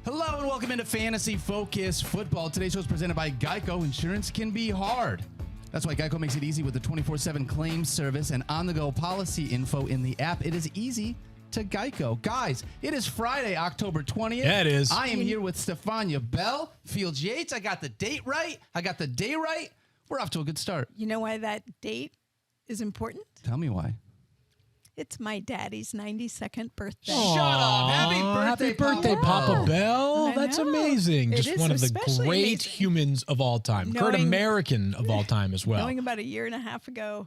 Hello and welcome into Fantasy Focus Football. Today's show is presented by Geico. Insurance can be hard. That's why Geico makes it easy with the 24/7 claims service and on-the-go policy info in the app. It is easy to Geico. Guys, it is Friday, October 20th. Yeah, it is. I am here with Stephania Bell, Fields Yates. I got the date right. I got the day right. We're off to a good start. You know why that date is important? Tell me why. It's my daddy's 92nd birthday. Shut up. Happy birthday, Papa Bell. I That's know. amazing. It Just is one of the especially great amazing. humans of all time. Great American of all time as well. Knowing about a year and a half ago,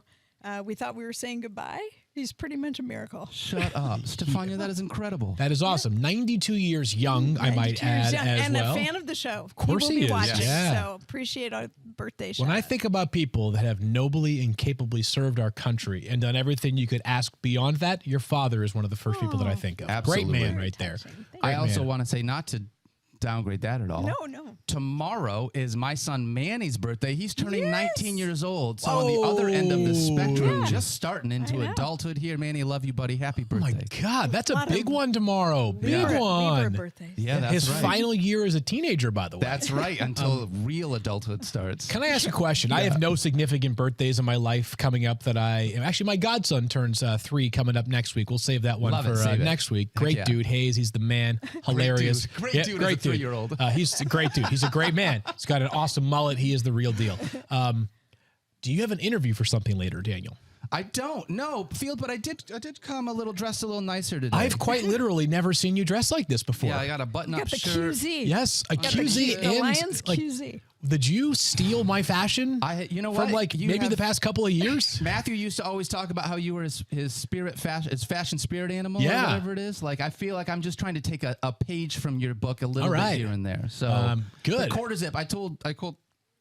we thought we were saying goodbye. He's pretty much a miracle. Shut up. Stephania, that is incredible. That is awesome. 92 years young, I might 92 years add, young, as and well. a fan of the show. Of course he he will is, be watching, yeah. so appreciate our birthday show. When I think about people that have nobly and capably served our country and done everything you could ask beyond that, your father is one of the first people that I think of. Absolutely. Great man Very right there. touching. Thank I you. also want to say, not to downgrade that at all. No. Tomorrow is my son Manny's birthday. He's turning Yes. 19 years old. So on the other end of the spectrum, Yeah. just starting into I know. adulthood here. Manny, I love you, buddy. Happy Oh my birthday. God, that's a Lot big of one tomorrow. Big Libra one. birthdays. Yeah, that's His right. final year as a teenager, by the way. That's right, until real adulthood starts. Can I ask a question? I have no significant birthdays in my life coming up that actually, my godson turns 3 coming up next week. We'll save that one Love it, for save it. next week. Heck Great yeah. dude, Hayes. He's the man. Hilarious. Great dude as a 3-year-old. He's a great dude. He's a great man. He's got an awesome mullet. He is the real deal. Do you have an interview for something later, Daniel? I don't know, Field, but I did come a little dressed a little nicer today. I've quite literally never seen you dressed like this before. Yeah, I got a You button-up got the shirt. QZ. Yes, a Got the QZ the and Lions like, QZ. did you steal my fashion? You know from what? like You maybe have- the past couple of years. Matthew used to always talk about how you were his fashion spirit animal or Yeah. whatever it is. Like, I feel like I'm just trying to take a page from your book a little All right. bit here and there. So good. The quarter zip. I told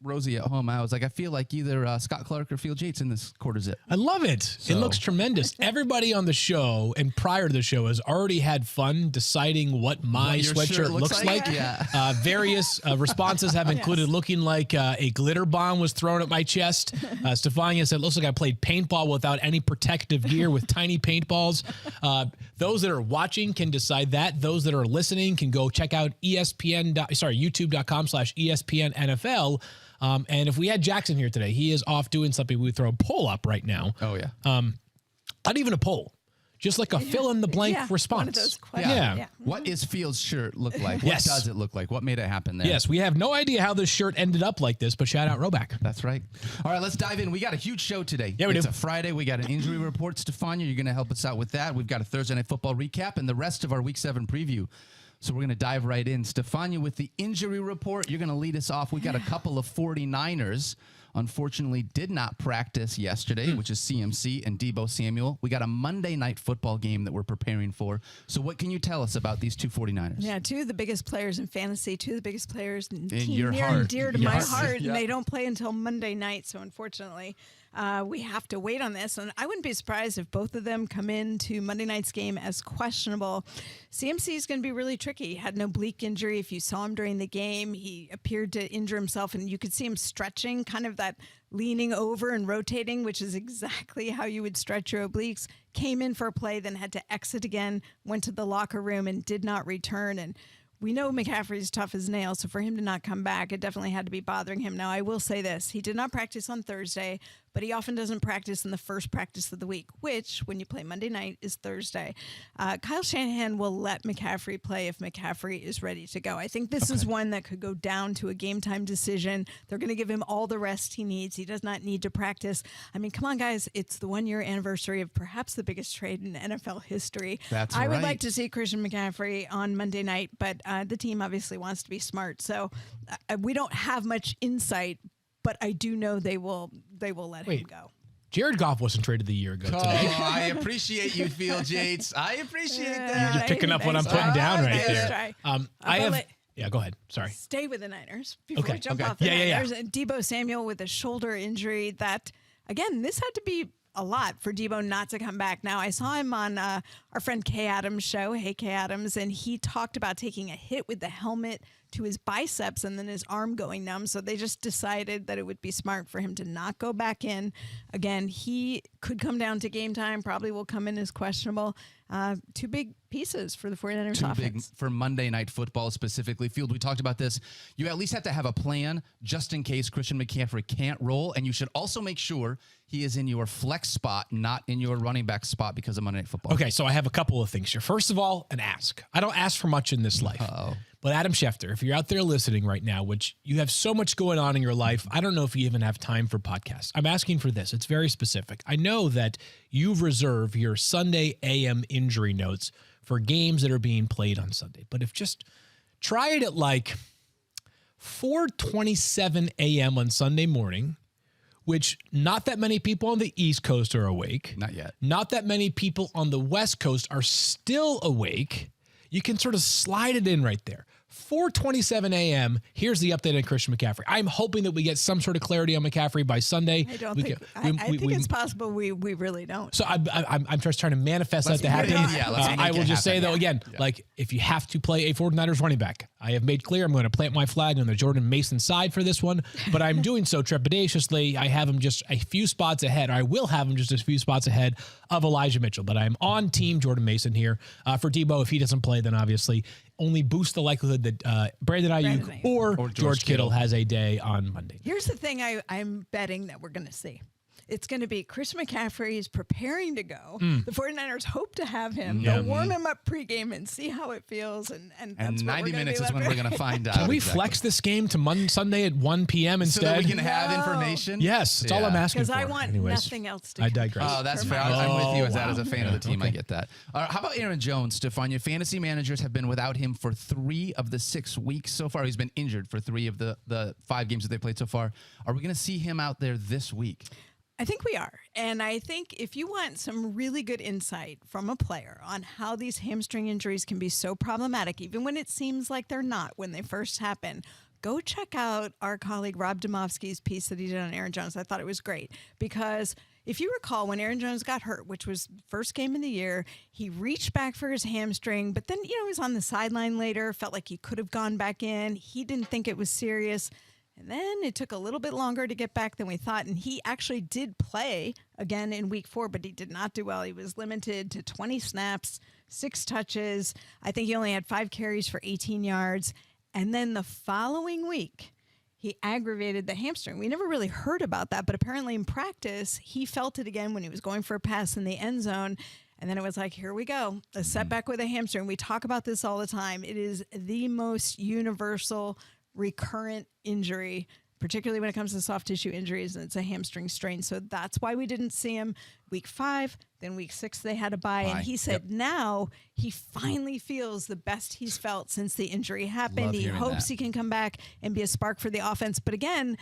Rosie at home, I was like, I feel like either Scott Clark or Field Yates in this quarter zip. I love it. It looks tremendous. Everybody on the show and prior to the show has already had fun deciding what my What your sweatshirt shirt looks like. Yeah. Various responses have included looking like a glitter bomb was thrown at my chest. Stephania said, looks like I played paintball without any protective gear with tiny paintballs. Those that are watching can decide that. Those that are listening can go check out youtube.com/ESPN NFL. And if we had Jackson here today, he is off doing something. We would throw a poll up right now. Oh, yeah. Not even a poll, just like a fill in the blank response. One of those questions. Yeah. What is Field's shirt look like? Yes. What does it look like? What made it happen there? Yes, we have no idea how this shirt ended up like this, but shout out Roback. That's right. All right, let's dive in. We got a huge show today. Yeah, we It's do. a Friday. We got an injury report. Stephania, you're going to help us out with that. We've got a Thursday Night Football recap and the rest of our Week 7 preview. So we're going to dive right in. Stephania, with the injury report, you're going to lead us off. We got a couple of 49ers. Unfortunately, did not practice yesterday, which is CMC and Deebo Samuel. We got a Monday Night Football game that we're preparing for. So what can you tell us about these two 49ers? Yeah, 2 of the biggest players in fantasy, 2 of the biggest players in your near heart. and dear to Your my heart. heart, Yeah. and they don't play until Monday night. So unfortunately, we have to wait on this. And I wouldn't be surprised if both of them come into Monday night's game as questionable. CMC is going to be really tricky. He had an oblique injury. If you saw him during the game, he appeared to injure himself, and you could see him stretching, kind of that leaning over and rotating, which is exactly how you would stretch your obliques. Came in for a play, then had to exit again, went to the locker room and did not return. And we know McCaffrey's tough as nails, so for him to not come back, it definitely had to be bothering him. Now, I will say this. He did not practice on Thursday, but he often doesn't practice in the first practice of the week, which, when you play Monday night, is Thursday. Kyle Shanahan will let McCaffrey play if McCaffrey is ready to go. I think this is one that could go down to a game-time decision. They're going to give him all the rest he needs. He does not need to practice. I mean, come on, guys. It's the 1-year anniversary of perhaps the biggest trade in NFL history. That's I would right. like to see Christian McCaffrey on Monday night, but the team obviously wants to be smart. So we don't have much insight, but I do know they will let him go. Jared Goff wasn't traded a year ago Oh, today. I appreciate you, Field Yates. I appreciate that. You're just picking up what I'm putting down right there. I have. Yeah, go ahead. Sorry. Stay with the Niners before Okay, we jump okay. off the Yeah. Niners. And Deebo Samuel with a shoulder injury that, again, this had to be a lot for Deebo not to come back. Now, I saw him on our friend Kay Adams' show. Hey, Kay Adams. And he talked about taking a hit with the helmet to his biceps and then his arm going numb. So they just decided that it would be smart for him to not go back in. Again, he could come down to game time, probably will come in as questionable. Two big pieces for the 49ers Too offense. big for Monday Night Football specifically. Field, we talked about this. You at least have to have a plan just in case Christian McCaffrey can't roll, and you should also make sure he is in your flex spot, not in your running back spot because of Monday Night Football. Okay, so I have a couple of things here. First of all, an ask. I don't ask for much in this life. But Adam Schefter, if you're out there listening right now, which you have so much going on in your life, I don't know if you even have time for podcasts. I'm asking for this. It's very specific. I know that you've reserved your Sunday AM injury notes for games that are being played on Sunday. But if just try it at like 4:27 a.m. on Sunday morning, which not that many people on the East Coast are awake. Not yet. Not that many people on the West Coast are still awake. You can sort of slide it in right there. 4:27 a.m. Here's the update on Christian McCaffrey. I'm hoping that we get some sort of clarity on McCaffrey by Sunday. I don't think. I think it's possible we really don't. So I'm just trying to manifest that to happen. I will just say though, again, like if you have to play a 49ers running back, I have made clear I'm going to plant my flag on the Jordan Mason side for this one, but I'm doing so trepidatiously. I have him just a few spots ahead. Or I will have him just a few spots ahead of Elijah Mitchell, but I'm on team Jordan Mason here. For Debo, if he doesn't play, then obviously only boosts the likelihood that Brandon Ayuk or George Kittle has a day on Monday. Here's the thing I'm betting that we're going to see. It's going to be Christian McCaffrey is preparing to go. The 49ers hope to have him. They'll warm him up pregame and see how it feels. And that's what 90 we're minutes is when we're going to find out. Can we flex this game to Sunday at 1 p.m. instead? So that we can have information? Yes, that's all I'm asking for. Because I want nothing else to I come. digress. Oh, that's fair. I'm with you as a fan of the team. I get that. How about Aaron Jones, Stephania? Fantasy managers have been without him for 3 of the 6 weeks so far. He's been injured for 3 of the 5 games that they played so far. Are we going to see him out there this week? I think we are. And I think if you want some really good insight from a player on how these hamstring injuries can be so problematic, even when it seems like they're not when they first happen, go check out our colleague Rob Domofsky's piece that he did on Aaron Jones. I thought it was great because if you recall when Aaron Jones got hurt, which was first game of the year, he reached back for his hamstring, but then, he was on the sideline later, felt like he could have gone back in. He didn't think it was serious. And then it took a little bit longer to get back than we thought. And he actually did play again in week 4, but he did not do well. He was limited to 20 snaps, 6 touches. I think he only had 5 carries for 18 yards. And then the following week, he aggravated the hamstring. We never really heard about that, but apparently in practice, he felt it again when he was going for a pass in the end zone. And then it was like, here we go, a setback with a hamstring. We talk about this all the time. It is the most universal recurrent injury, particularly when it comes to soft tissue injuries, and it's a hamstring strain. So that's why we didn't see him week 5. Then week 6, they had a bye. And he said now he finally feels the best he's felt since the injury happened. He hopes he can come back and be a spark for the offense. But again,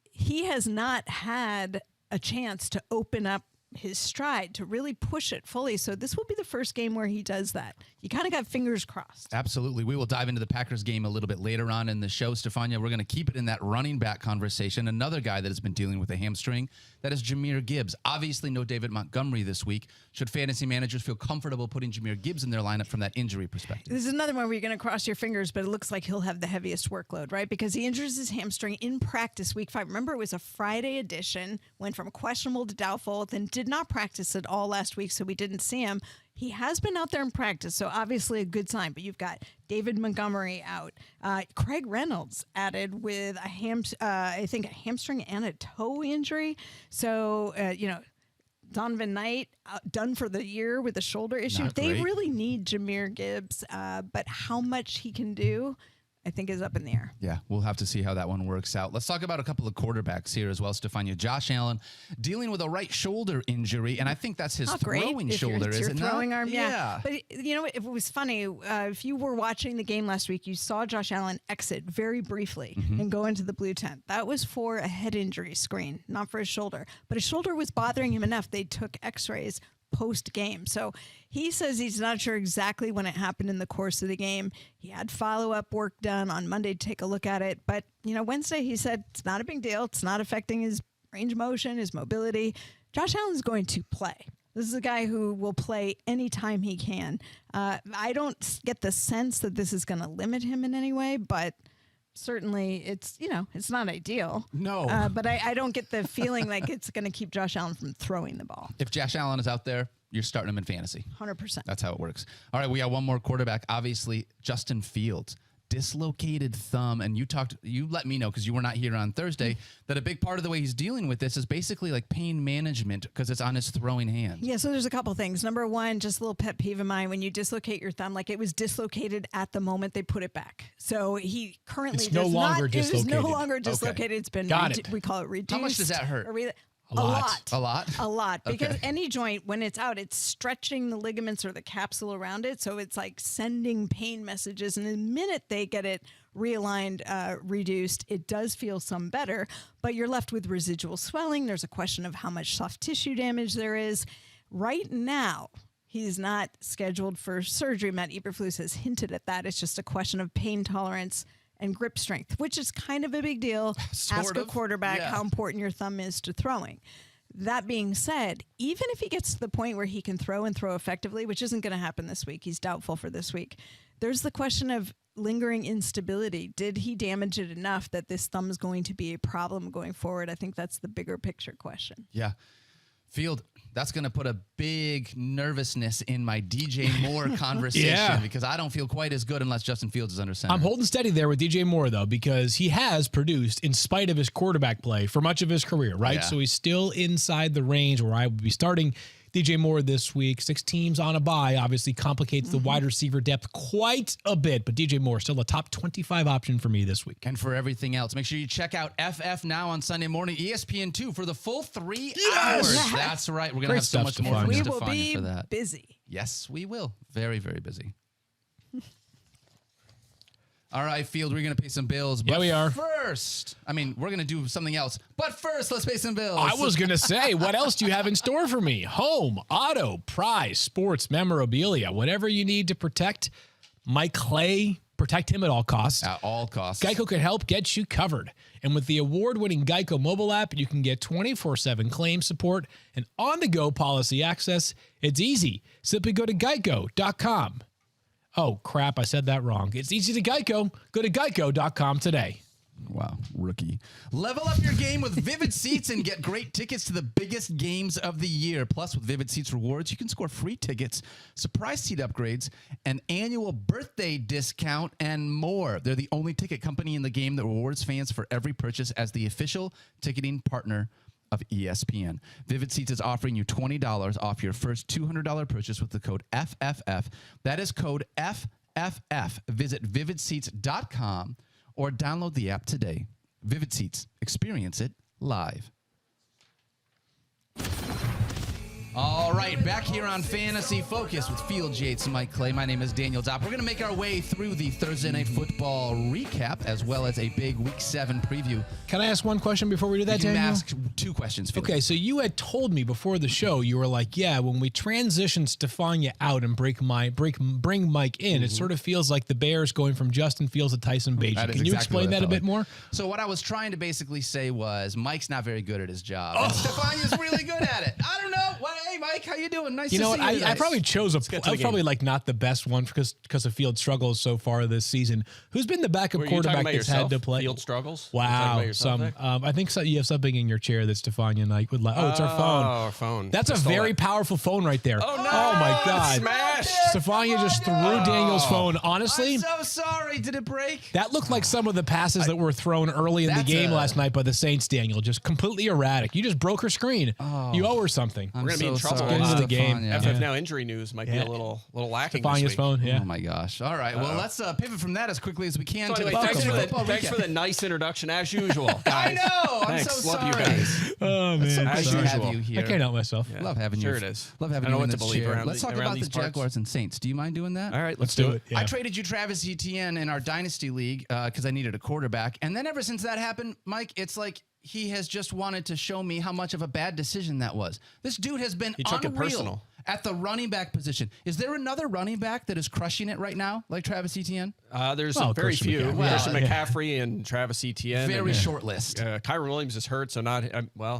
he has not had a chance to open up his stride, to really push it fully. So this will be the first game where he does that. You kind of got fingers crossed. Absolutely. We will dive into the Packers game a little bit later on in the show, Stephania. We're going to keep it in that running back conversation. Another guy that has been dealing with a hamstring, that is Jahmyr Gibbs. Obviously, no David Montgomery this week. Should fantasy managers feel comfortable putting Jahmyr Gibbs in their lineup from that injury perspective? This is another one where you're going to cross your fingers, but it looks like he'll have the heaviest workload, right? Because he injures his hamstring in practice week 5. Remember, it was a Friday edition, went from questionable to doubtful, then did not practice at all last week, so we didn't see him. He has been out there in practice, so obviously a good sign. But you've got David Montgomery out. Craig Reynolds added with a hamstring and a toe injury. So, Donovan Knight done for the year with a shoulder issue. They really need Jahmyr Gibbs, but how much he can do, I think, is up in the air. Yeah, we'll have to see how that one works out. Let's talk about a couple of quarterbacks here as well, Stephania. Josh Allen dealing with a right shoulder injury, and I think that's his throwing shoulder, is it not? Throwing arm, yeah. But it was funny. If you were watching the game last week, you saw Josh Allen exit very briefly and go into the blue tent. That was for a head injury screen, not for his shoulder. But his shoulder was bothering him enough. They took x-rays post-game. So he says he's not sure exactly when it happened in the course of the game. He had follow-up work done on Monday to take a look at it. But, Wednesday he said it's not a big deal. It's not affecting his range of motion, his mobility. Josh Allen's going to play. This is a guy who will play anytime he can. I don't get the sense that this is going to limit him in any way, but certainly it's not ideal. No. But I don't get the feeling like it's going to keep Josh Allen from throwing the ball. If Josh Allen is out there, you're starting him in fantasy. 100%. That's how it works. All right, we got one more quarterback. Obviously, Justin Fields. Dislocated thumb, and you let me know because you were not here on Thursday that a big part of the way he's dealing with this is basically like pain management because it's on his throwing hand. Yeah, so there's a couple things. Number one, just a little pet peeve of mine, when you dislocate your thumb, like it was dislocated at the moment they put it back. So he currently It's no longer dislocated. It is no longer dislocated. Okay. It's been Got it. We call it reduced. How much does that hurt? A lot. A lot? A lot. Because Okay. any joint, when it's out, it's stretching the ligaments or the capsule around it. So it's like sending pain messages. And the minute they get it realigned, reduced, it does feel some better. But you're left with residual swelling. There's a question of how much soft tissue damage there is. Right now, he's not scheduled for surgery. Matt Eberflus has hinted at that. It's just a question of pain tolerance and grip strength, which is kind of a big deal. Ask a quarterback how important your thumb is to throwing. That being said, even if he gets to the point where he can throw and throw effectively, which isn't going to happen this week, he's doubtful for this week, there's the question of lingering instability. Did he damage it enough that this thumb is going to be a problem going forward? I think that's the bigger picture question. Yeah. Field, that's going to put a big nervousness in my DJ Moore conversation because I don't feel quite as good unless Justin Fields is under center. I'm holding steady there with DJ Moore, though, because he has produced in spite of his quarterback play for much of his career, right? Yeah. So he's still inside the range where I would be starting DJ Moore this week. 6 teams on a bye obviously complicates the wide receiver depth quite a bit, but DJ Moore still a top 25 option for me this week. And for everything else, make sure you check out FF Now on Sunday morning, ESPN2 for the full 3 hours. Yes. That's right. We're going to Great have so stuff, much more from We will Stephania be for that. busy. Yes, we will. Very, very busy. All right, Field, we're going to pay some bills. But Yeah, we are. First, we're going to do something else. But first, let's pay some bills. I was going to say, what else do you have in store for me? Home, auto, prize, sports, memorabilia, whatever you need to protect Mike Clay. Protect him at all costs. At all costs. Geico can help get you covered. And with the award-winning Geico mobile app, you can get 24/7 claim support and on-the-go policy access. It's easy. Simply go to geico.com. Oh, crap, I said that wrong. It's easy to Geico. Go to geico.com today. Wow, rookie. Level up your game with Vivid Seats and get great tickets to the biggest games of the year. Plus, with Vivid Seats rewards, you can score free tickets, surprise seat upgrades, an annual birthday discount, and more. They're the only ticket company in the game that rewards fans for every purchase as the official ticketing partner of ESPN. Vivid Seats is offering you $20 off your first $200 purchase with the code FFF. That is code FFF. Visit vividseats.com or download the app today. Vivid Seats. Experience it live. All right, back here on Fantasy Focus with Field, Yates, and Mike Clay. My name is Daniel Dopp. We're going to make our way through the Thursday Night Football recap as well as a big Week 7 preview. Can I ask one question before we do that, You can Daniel? ask 2 questions, Field. Okay, so you had told me before the show, you were like, yeah, when we transition Stephania out and bring Mike in, it sort of feels like the Bears going from Justin Fields to Tyson Bagent. That is Can you exactly explain what I that a felt bit like. more? So what I was trying to basically say was Mike's not very good at his job. And Stephania's really good at it. I don't know. Hey, Mike, how you doing? Nice You to know see what? you. I probably chose I was probably like not the best one because of Field struggles so far this season. Who's been the backup Were you talking quarterback about that's yourself? had to play? Field struggles? Were you talking Wow, about yourself, some. Nick? I think so, you have something in your chair that Stephania and I would like. Oh, it's our phone. Oh, our phone. That's I a stole very it. powerful phone right there. Oh, no. Oh my God! Smashed. Stephania just threw Daniel's phone. Honestly, I'm so sorry. Did it break? that looked like some of the passes that were thrown early in the That's game a- last night by the Saints, Daniel. Just completely erratic. You just broke her screen. You owe her something. I'm We're gonna be in so trouble. sorry, Get into the game. Stephania. FF Now injury news might be a little lacking Stefania's this week. phone, yeah. Oh my gosh! All right, well let's pivot from that as quickly as we can So to anyway, the thanks football for recap. the nice introduction as usual, I guys. know. I'm Thanks. so Love sorry. you guys. Oh man, So As nice to usual. have you here. I can't help myself. Yeah. Love having Sure you. it is. Love having I don't you know in what to this believe chair. around Let's talk about the these parts. Jaguars and Saints. Do you mind doing that? All right, Let's do it. Yeah. I traded you Travis Etienne in our Dynasty League because I needed a quarterback. And then ever since that happened, Mike, it's like he has just wanted to show me how much of a bad decision that was. This dude has been He took it unreal personal. At the running back position, is there another running back that is crushing it right now, like Travis Etienne? There's Well, very Christian few. McCaffrey. Christian McCaffrey and Travis Etienne. Very short list. Kyron Williams is hurt, so not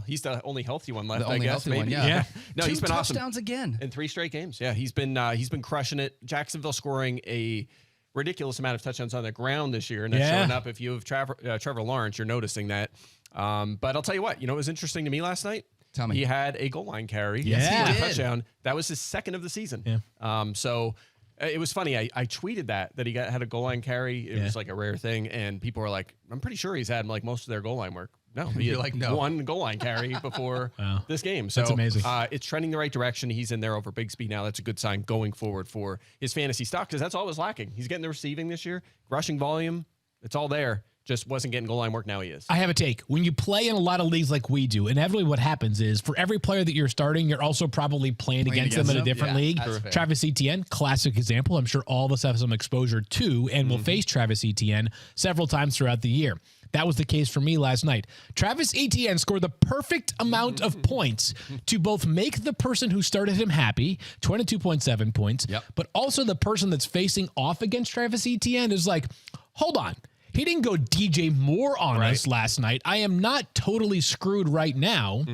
he's the only healthy one left. The only I guess healthy maybe. one, yeah. No, 2 he's been awesome touchdowns again in 3 straight games. Yeah, he's been crushing it. Jacksonville scoring a ridiculous amount of touchdowns on the ground this year, and that's showing up. If you have Trevor Lawrence, you're noticing that. But I'll tell you what, it was interesting to me last night. Tell me. He had a goal line carry. Yes, he a did. touchdown. That was his 2nd of the season. Yeah. So it was funny. I tweeted that he had a goal line carry. It was like a rare thing, and people were like, "I'm pretty sure he's had like most of their goal line work." No, he had like, no. 1 goal line carry before this game. So That's amazing. It's trending the right direction. He's in there over Bigsby now. That's a good sign going forward for his fantasy stock, because that's all it was lacking. He's getting the receiving this year, rushing volume. It's all there. Just wasn't getting goal line work. Now he is. I have a take. When you play in a lot of leagues like we do, inevitably what happens is for every player that you're starting, you're also probably playing against them in a different league. that's fair. Travis Etienne, classic example. I'm sure all of us have some exposure to and will face Travis Etienne several times throughout the year. That was the case for me last night. Travis Etienne scored the perfect amount of points to both make the person who started him happy, 22.7 points, but also the person that's facing off against Travis Etienne is like, hold on. He didn't go DJ Moore on us last night. I am not totally screwed right now.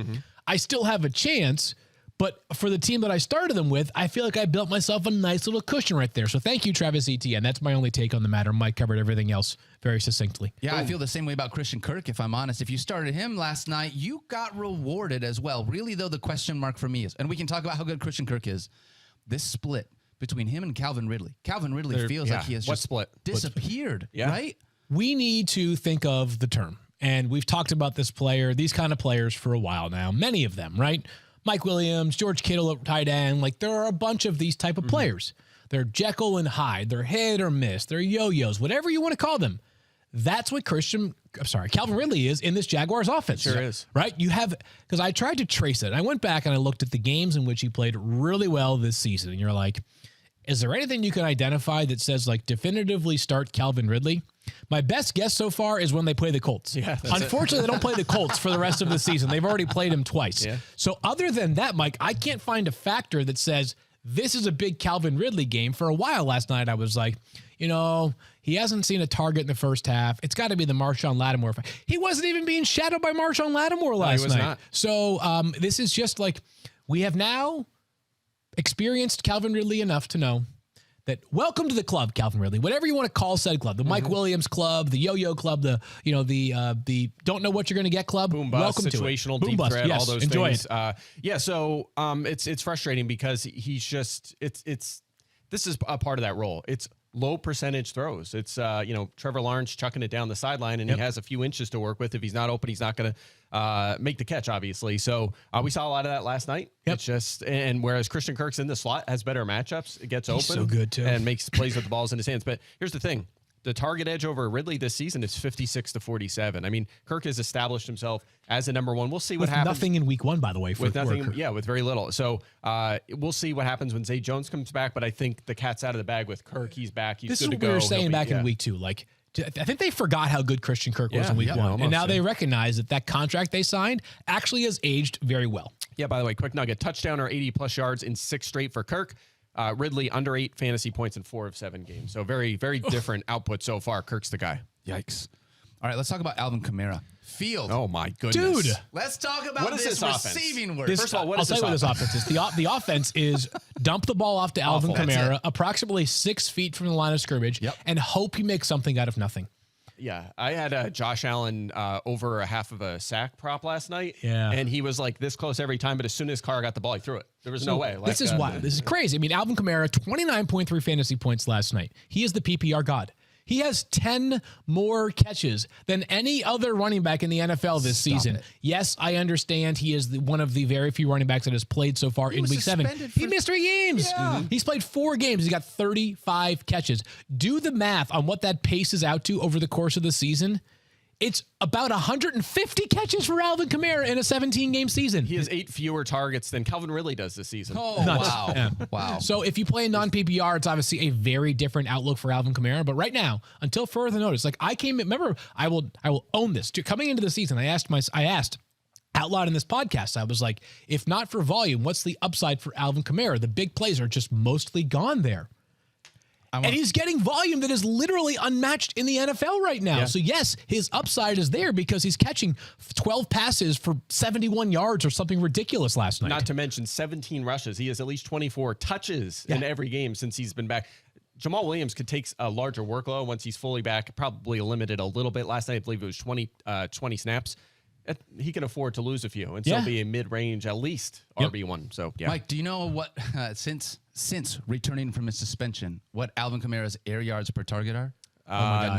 I still have a chance, but for the team that I started them with, I feel like I built myself a nice little cushion right there. So thank you, Travis Etienne. That's my only take on the matter. Mike covered everything else very succinctly. Yeah, I feel the same way about Christian Kirk, if I'm honest. If you started him last night, you got rewarded as well. Really, though, the question mark for me is, and we can talk about how good Christian Kirk is, this split between him and Calvin Ridley. Calvin Ridley feels like he has just disappeared, right? We need to think of the term, and we've talked about this player, these kind of players for a while now, many of them, right? Mike Williams, George Kittle at tight end, like there are a bunch of these type of players. They're Jekyll and Hyde, they're hit or miss, they're yo-yos, whatever you want to call them. That's what Calvin Ridley is in this Jaguars offense. Sure is. Right? You have, because I tried to trace it. I went back and I looked at the games in which he played really well this season, and you're like, is there anything you can identify that says like definitively start Calvin Ridley? My best guess so far is when they play the Colts. Yeah, unfortunately, they don't play the Colts for the rest of the season. They've already played him twice. Yeah. So other than that, Mike, I can't find a factor that says this is a big Calvin Ridley game. For a while last night, I was like, he hasn't seen a target in the first half. It's got to be the Marshawn Lattimore. He wasn't even being shadowed by Marshawn Lattimore last night. Not. So this is just like we have now experienced Calvin Ridley enough to know that welcome to the club, Calvin Ridley, whatever you want to call said club, the Mike Williams club, the yo-yo club, the don't know what you're going to get club. Boom bust, welcome situational, to it. deep Boom threat, bust. all those Enjoy things. It. So it's frustrating because he's just this is a part of that role. It's low percentage throws. It's Trevor Lawrence chucking it down the sideline, and he has a few inches to work with. If he's not open, he's not going to make the catch, obviously. So we saw a lot of that last night. Yep. It's just, and whereas Christian Kirk's in the slot, has better matchups, it gets open. so good, too. And plays with the balls in his hands. But here's the thing. The target edge over Ridley this season is 56-47. I mean, Kirk has established himself as a number one. We'll see what happens. Nothing in week one, by the way. With nothing, with very little. So we'll see what happens when Zay Jones comes back. But I think the cat's out of the bag with Kirk. He's back. He's This good is to what go. we were saying back in week two. Like, I think they forgot how good Christian Kirk was in week one. almost, and now they recognize that contract they signed actually has aged very well. Yeah, by the way, quick nugget. Touchdown or 80-plus yards in 6 straight for Kirk. Ridley under 8 fantasy points in 4 of 7 games. So very, very different output so far. Kirk's the guy. Yikes. All right, let's talk about Alvin Kamara. Field. Oh, my goodness. Dude. Let's talk about What is this this offense? receiving work. First of all, I'll tell you what this offense is. The offense is dump the ball off to Alvin Awful. Kamara, approximately 6 feet from the line of scrimmage, and hope he makes something out of nothing. Yeah, I had Josh Allen over a half of a sack prop last night. Yeah. And he was like this close every time, but as soon as Carr got the ball, he threw it. There was no way. This is wild. This is crazy. I mean, Alvin Kamara, 29.3 fantasy points last night. He is the PPR god. He has 10 more catches than any other running back in the NFL this season. Yes, I understand he is one of the very few running backs that has played so far in week 7. He missed 3 games. Yeah. He's played 4 games. He's got 35 catches. Do the math on what that paces out to over the course of the season. It's about 150 catches for Alvin Kamara in a 17-game season. He has 8 fewer targets than Calvin Ridley does this season. Oh, wow. Yeah. Wow. So if you play in non-PPR, it's obviously a very different outlook for Alvin Kamara. But right now, until further notice, like I will own this. Coming into the season, I asked out loud in this podcast. I was like, if not for volume, what's the upside for Alvin Kamara? The big plays are just mostly gone there. And he's getting volume that is literally unmatched in the NFL right now. Yeah. So, yes, his upside is there because he's catching 12 passes for 71 yards or something ridiculous last night. Not to mention 17 rushes. He has at least 24 touches in every game since he's been back. Jamal Williams could take a larger workload once he's fully back, probably limited a little bit. Last night, I believe it was 20 snaps. He can afford to lose a few and still be a mid-range, at least RB1. So, yeah. Mike, do you know what, since returning from his suspension, what Alvin Kamara's air yards per target are?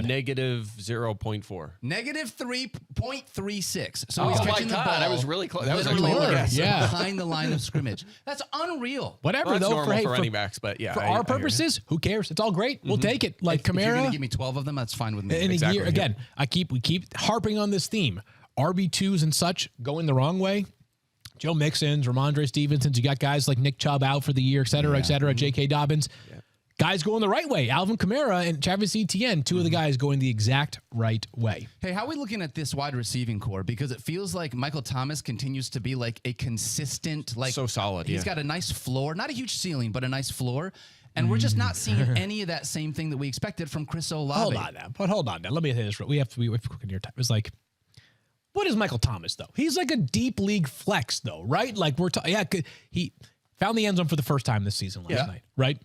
Negative 0.4. Negative 3.36. So he's my catching the God, ball. I was really close. That was literally a close guess. behind the line of scrimmage. That's unreal. Whatever, Well, that's though, normal for running backs, but yeah. for our purposes, who cares? It's all great. We'll take it. Like If you're Kamara. going to give me 12 of them, that's fine with me. In Exactly, a year, again, we keep harping on this theme. RB2s and such going the wrong way. Joe Mixon's, Ramondre Stevenson's. You got guys like Nick Chubb out for the year, et cetera, et cetera. J.K. Dobbins. Yeah. Guys going the right way. Alvin Kamara and Travis Etienne, two of the guys going the exact right way. Hey, how are we looking at this wide receiving core? Because it feels like Michael Thomas continues to be like a consistent, like So solid, He's got a nice floor, not a huge ceiling, but a nice floor. And we're just not seeing any of that same thing that we expected from Chris Olave. Hold on now. Let me say this. We have to quick in your time. It's like, what is Michael Thomas, though? He's like a deep league flex, though, right? Like he found the end zone for the first time this season last night, right?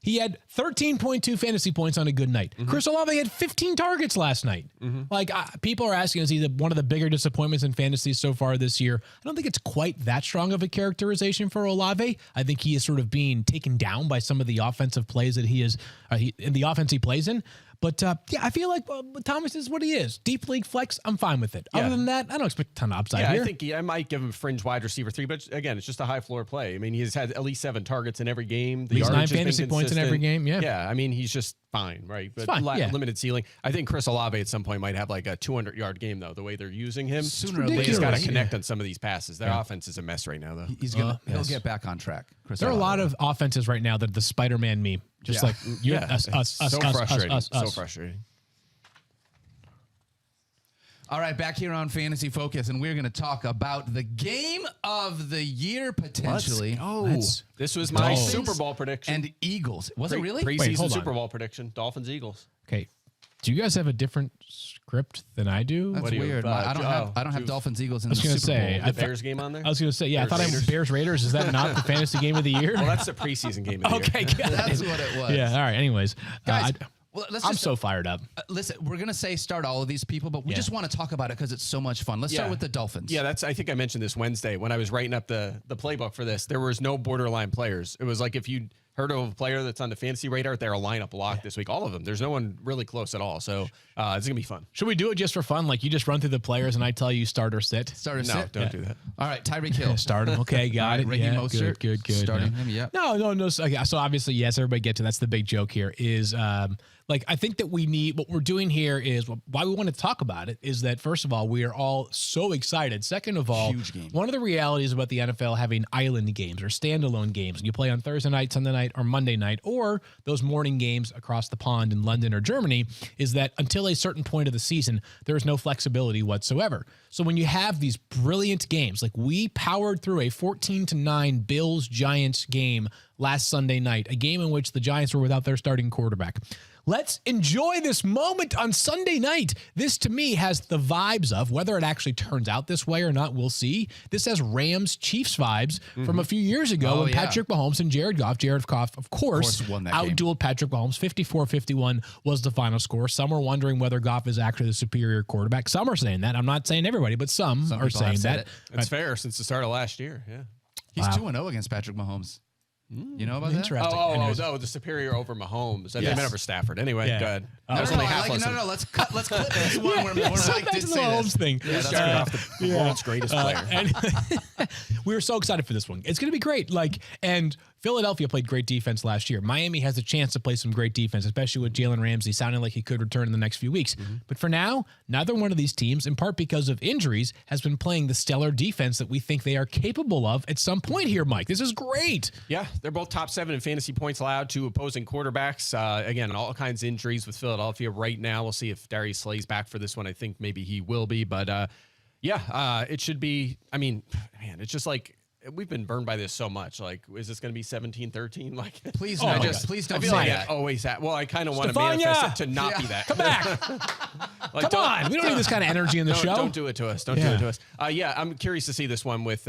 He had 13.2 fantasy points on a good night. Chris Olave had 15 targets last night. Like, people are asking, is he one of the bigger disappointments in fantasy so far this year? I don't think it's quite that strong of a characterization for Olave. I think he is sort of being taken down by some of the offensive plays that he is in the offense he plays in. But, I feel like Thomas is what he is. Deep league flex, I'm fine with it. Other than that, I don't expect a ton of upside here. I think I might give him fringe wide receiver 3, but again, it's just a high floor play. I mean, he's had at least 7 targets in every game. At least 9 fantasy points in every game, Yeah, I mean, he's just fine, right? But limited ceiling. I think Chris Olave at some point might have like a 200-yard game, though, the way they're using him. Sooner or They just got to later, connect on some of these passes. Their offense is a mess right now, though. He'll get back on track. Chris There are a Olave. lot of offenses right now that the Spider-Man meme, just like us, so frustrating. So frustrating. All right, back here on Fantasy Focus, and we're going to talk about the game of the year potentially. This was my Super Bowl prediction. And Eagles. Was it really? Preseason hold on. Super Bowl prediction. Dolphins, Eagles. Okay. Do you guys have a different script than I do? That's weird. I don't have Dolphins Eagles in the gonna Super say, Bowl. The Bears game on there? I was going to say, I thought Raiders. Bears Raiders. Is that not the fantasy game of the year? Well, that's the preseason game of the Okay, year. got That's it. what it was. Yeah, all right. Anyways, Guys, well, I'm so fired up. Listen, we're going to say start all of these people, but we just want to talk about it because it's so much fun. Let's start with the Dolphins. Yeah, I think I mentioned this Wednesday when I was writing up the playbook for this. There was no borderline players. It was like if you heard of a player that's on the fantasy radar, they're a lineup lock this week. All of them. There's no one really close at all. So it's going to be fun. Should we do it just for fun? Like you just run through the players and I tell you start or sit? Start or No, sit? don't do that. All right, Tyreek Hill. Start him. Okay, got it. Raheem Mostert. Good. Starting him, yeah. No. So obviously, yes, everybody get to that's the big joke here is like I think that we need what we're doing here is why we want to talk about it is that first of all, we are all so excited. Second of all, Huge game. One of the realities about the NFL having island games or standalone games, and you play on Thursday night, Sunday night, or Monday night, or those morning games across the pond in London or Germany, is that until a certain point of the season, there is no flexibility whatsoever. So when you have these brilliant games, like we powered through a 14-9 Bills-Giants game last Sunday night, a game in which the Giants were without their starting quarterback. Let's enjoy this moment on Sunday night. This, to me, has the vibes of, whether it actually turns out this way or not, we'll see. This has Rams-Chiefs vibes from a few years ago when Patrick Mahomes and Jared Goff, of course won that game. outdueled Patrick Mahomes. 54-51 was the final score. Some are wondering whether Goff is actually the superior quarterback. Some are saying that. I'm not saying everybody, but some are people saying have said that. it. It's fair since the start of last year. Yeah. He's 2-0 against Patrick Mahomes. You know about that? Interesting. The superior over Mahomes. They meant over Stafford. Anyway, go ahead. That was No, only half lesson. let's clip this one where Mike Back did to the say Mahomes this. thing. We're starting off the world's greatest player. And we were so excited for this one. It's going to be great. And Philadelphia played great defense last year. Miami has a chance to play some great defense, especially with Jalen Ramsey sounding like he could return in the next few weeks. But for now, neither one of these teams, in part because of injuries, has been playing the stellar defense that we think they are capable of at some point here, Mike. This is great. Yeah, they're both top 7 in fantasy points allowed to opposing quarterbacks. Again, all kinds of injuries with Philadelphia right now. We'll see if Darius Slay's back for this one. I think maybe he will be, but Yeah, it should be. I mean, man, it's just like we've been burned by this so much. Like, is this going to be 17-13? Like, Please, please don't I feel say like that. it always well, I kind of want to Stephania! manifest it to not be that. Come back. Like, Come on. We don't need this kind of energy in the show. Don't do it to us. Don't do it to us. Yeah, I'm curious to see this one with,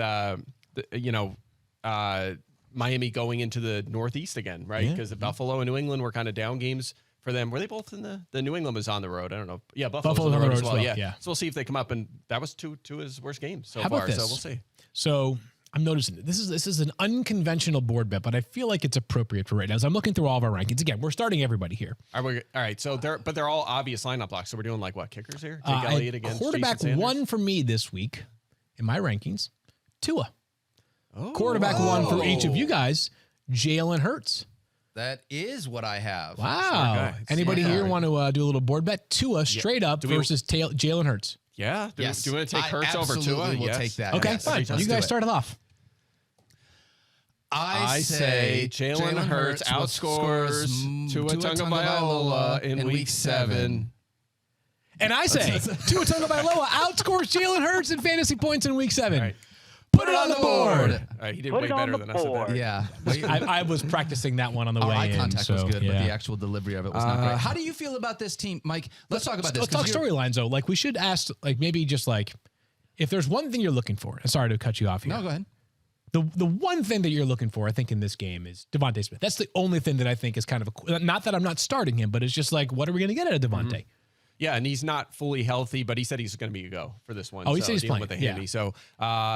Miami going into the Northeast again, right? Because Buffalo and New England were kind of down games for them. Were they both in the New England was on the road? I don't know. Yeah, Buffalo's on the road as well. Yeah. So we'll see if they come up, and that was Tua's worst game so far. So we'll see. So I'm noticing this is an unconventional board bet, but I feel like it's appropriate for right now. As I'm looking through all of our rankings, again, we're starting everybody here. All right. So they're all obvious lineup locks. So we're doing like what, kickers here? Jake Elliott against quarterback Jason Sanders? one for me this week in my rankings. Tua. Quarterback one for each of you guys. Jalen Hurts. That is what I have. Wow. Anybody here want to do a little board bet? Tua straight up versus Jalen Hurts. Yeah. Do you want to take Hurts over Tua? Absolutely, we'll take that. Okay, Yes. fine. You guys start it off. I say Jalen Hurts outscores Tua Tagovailoa in week 7. And I say Tua Tagovailoa outscores Jalen Hurts in fantasy points in week 7. Right. Put it on the board. All right, he did way better than us at that. Yeah. I was practicing that one on the Our way eye in. contact was good, yeah. but the actual delivery of it was not great. How do you feel about this team, Mike? Let's talk about this. Let's talk storylines, though. Like, we should ask, like, maybe just like, if there's one thing you're looking for. Sorry to cut you off here. No, go ahead. The one thing that you're looking for, I think, in this game is Devontae Smith. That's the only thing that I think is kind of not that I'm not starting him, but it's just like, what are we going to get out of Devontae? Mm-hmm. Yeah, and he's not fully healthy, but he said he's going to be a go for this one. Oh, he said he's playing with the handy. So,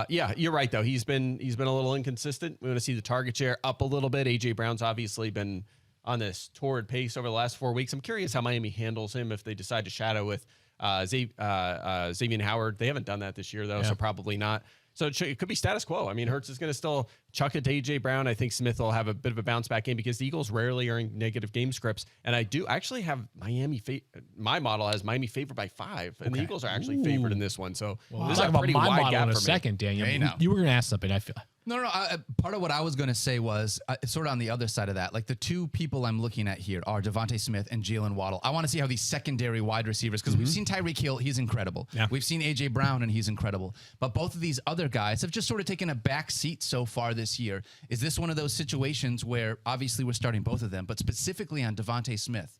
you're right though. He's been a little inconsistent. We want to see the target share up a little bit. AJ Brown's obviously been on this torrid pace over the last 4 weeks. I'm curious how Miami handles him if they decide to shadow with Xavier Howard. They haven't done that this year though, so probably not. So it could be status quo. I mean, Hurts is going to still chuck it to A.J. Brown. I think Smith will have a bit of a bounce back game because the Eagles rarely are in negative game scripts. And I do actually have Miami. My model has Miami favored by 5, and the Eagles are actually favored in this one. So We'll this talk is a about pretty my wide model gap in a for me. second, Daniel. Hey, now. You were going to ask something, I feel. No. Part of what I was going to say was sort of on the other side of that. Like the two people I'm looking at here are Devontae Smith and Jalen Waddle. I want to see how these secondary wide receivers, because we've seen Tyreek Hill, he's incredible. Yeah. We've seen A.J. Brown, and he's incredible. But both of these other guys have just sort of taken a back seat so far this year. Is this one of those situations where obviously we're starting both of them, but specifically on Devontae Smith,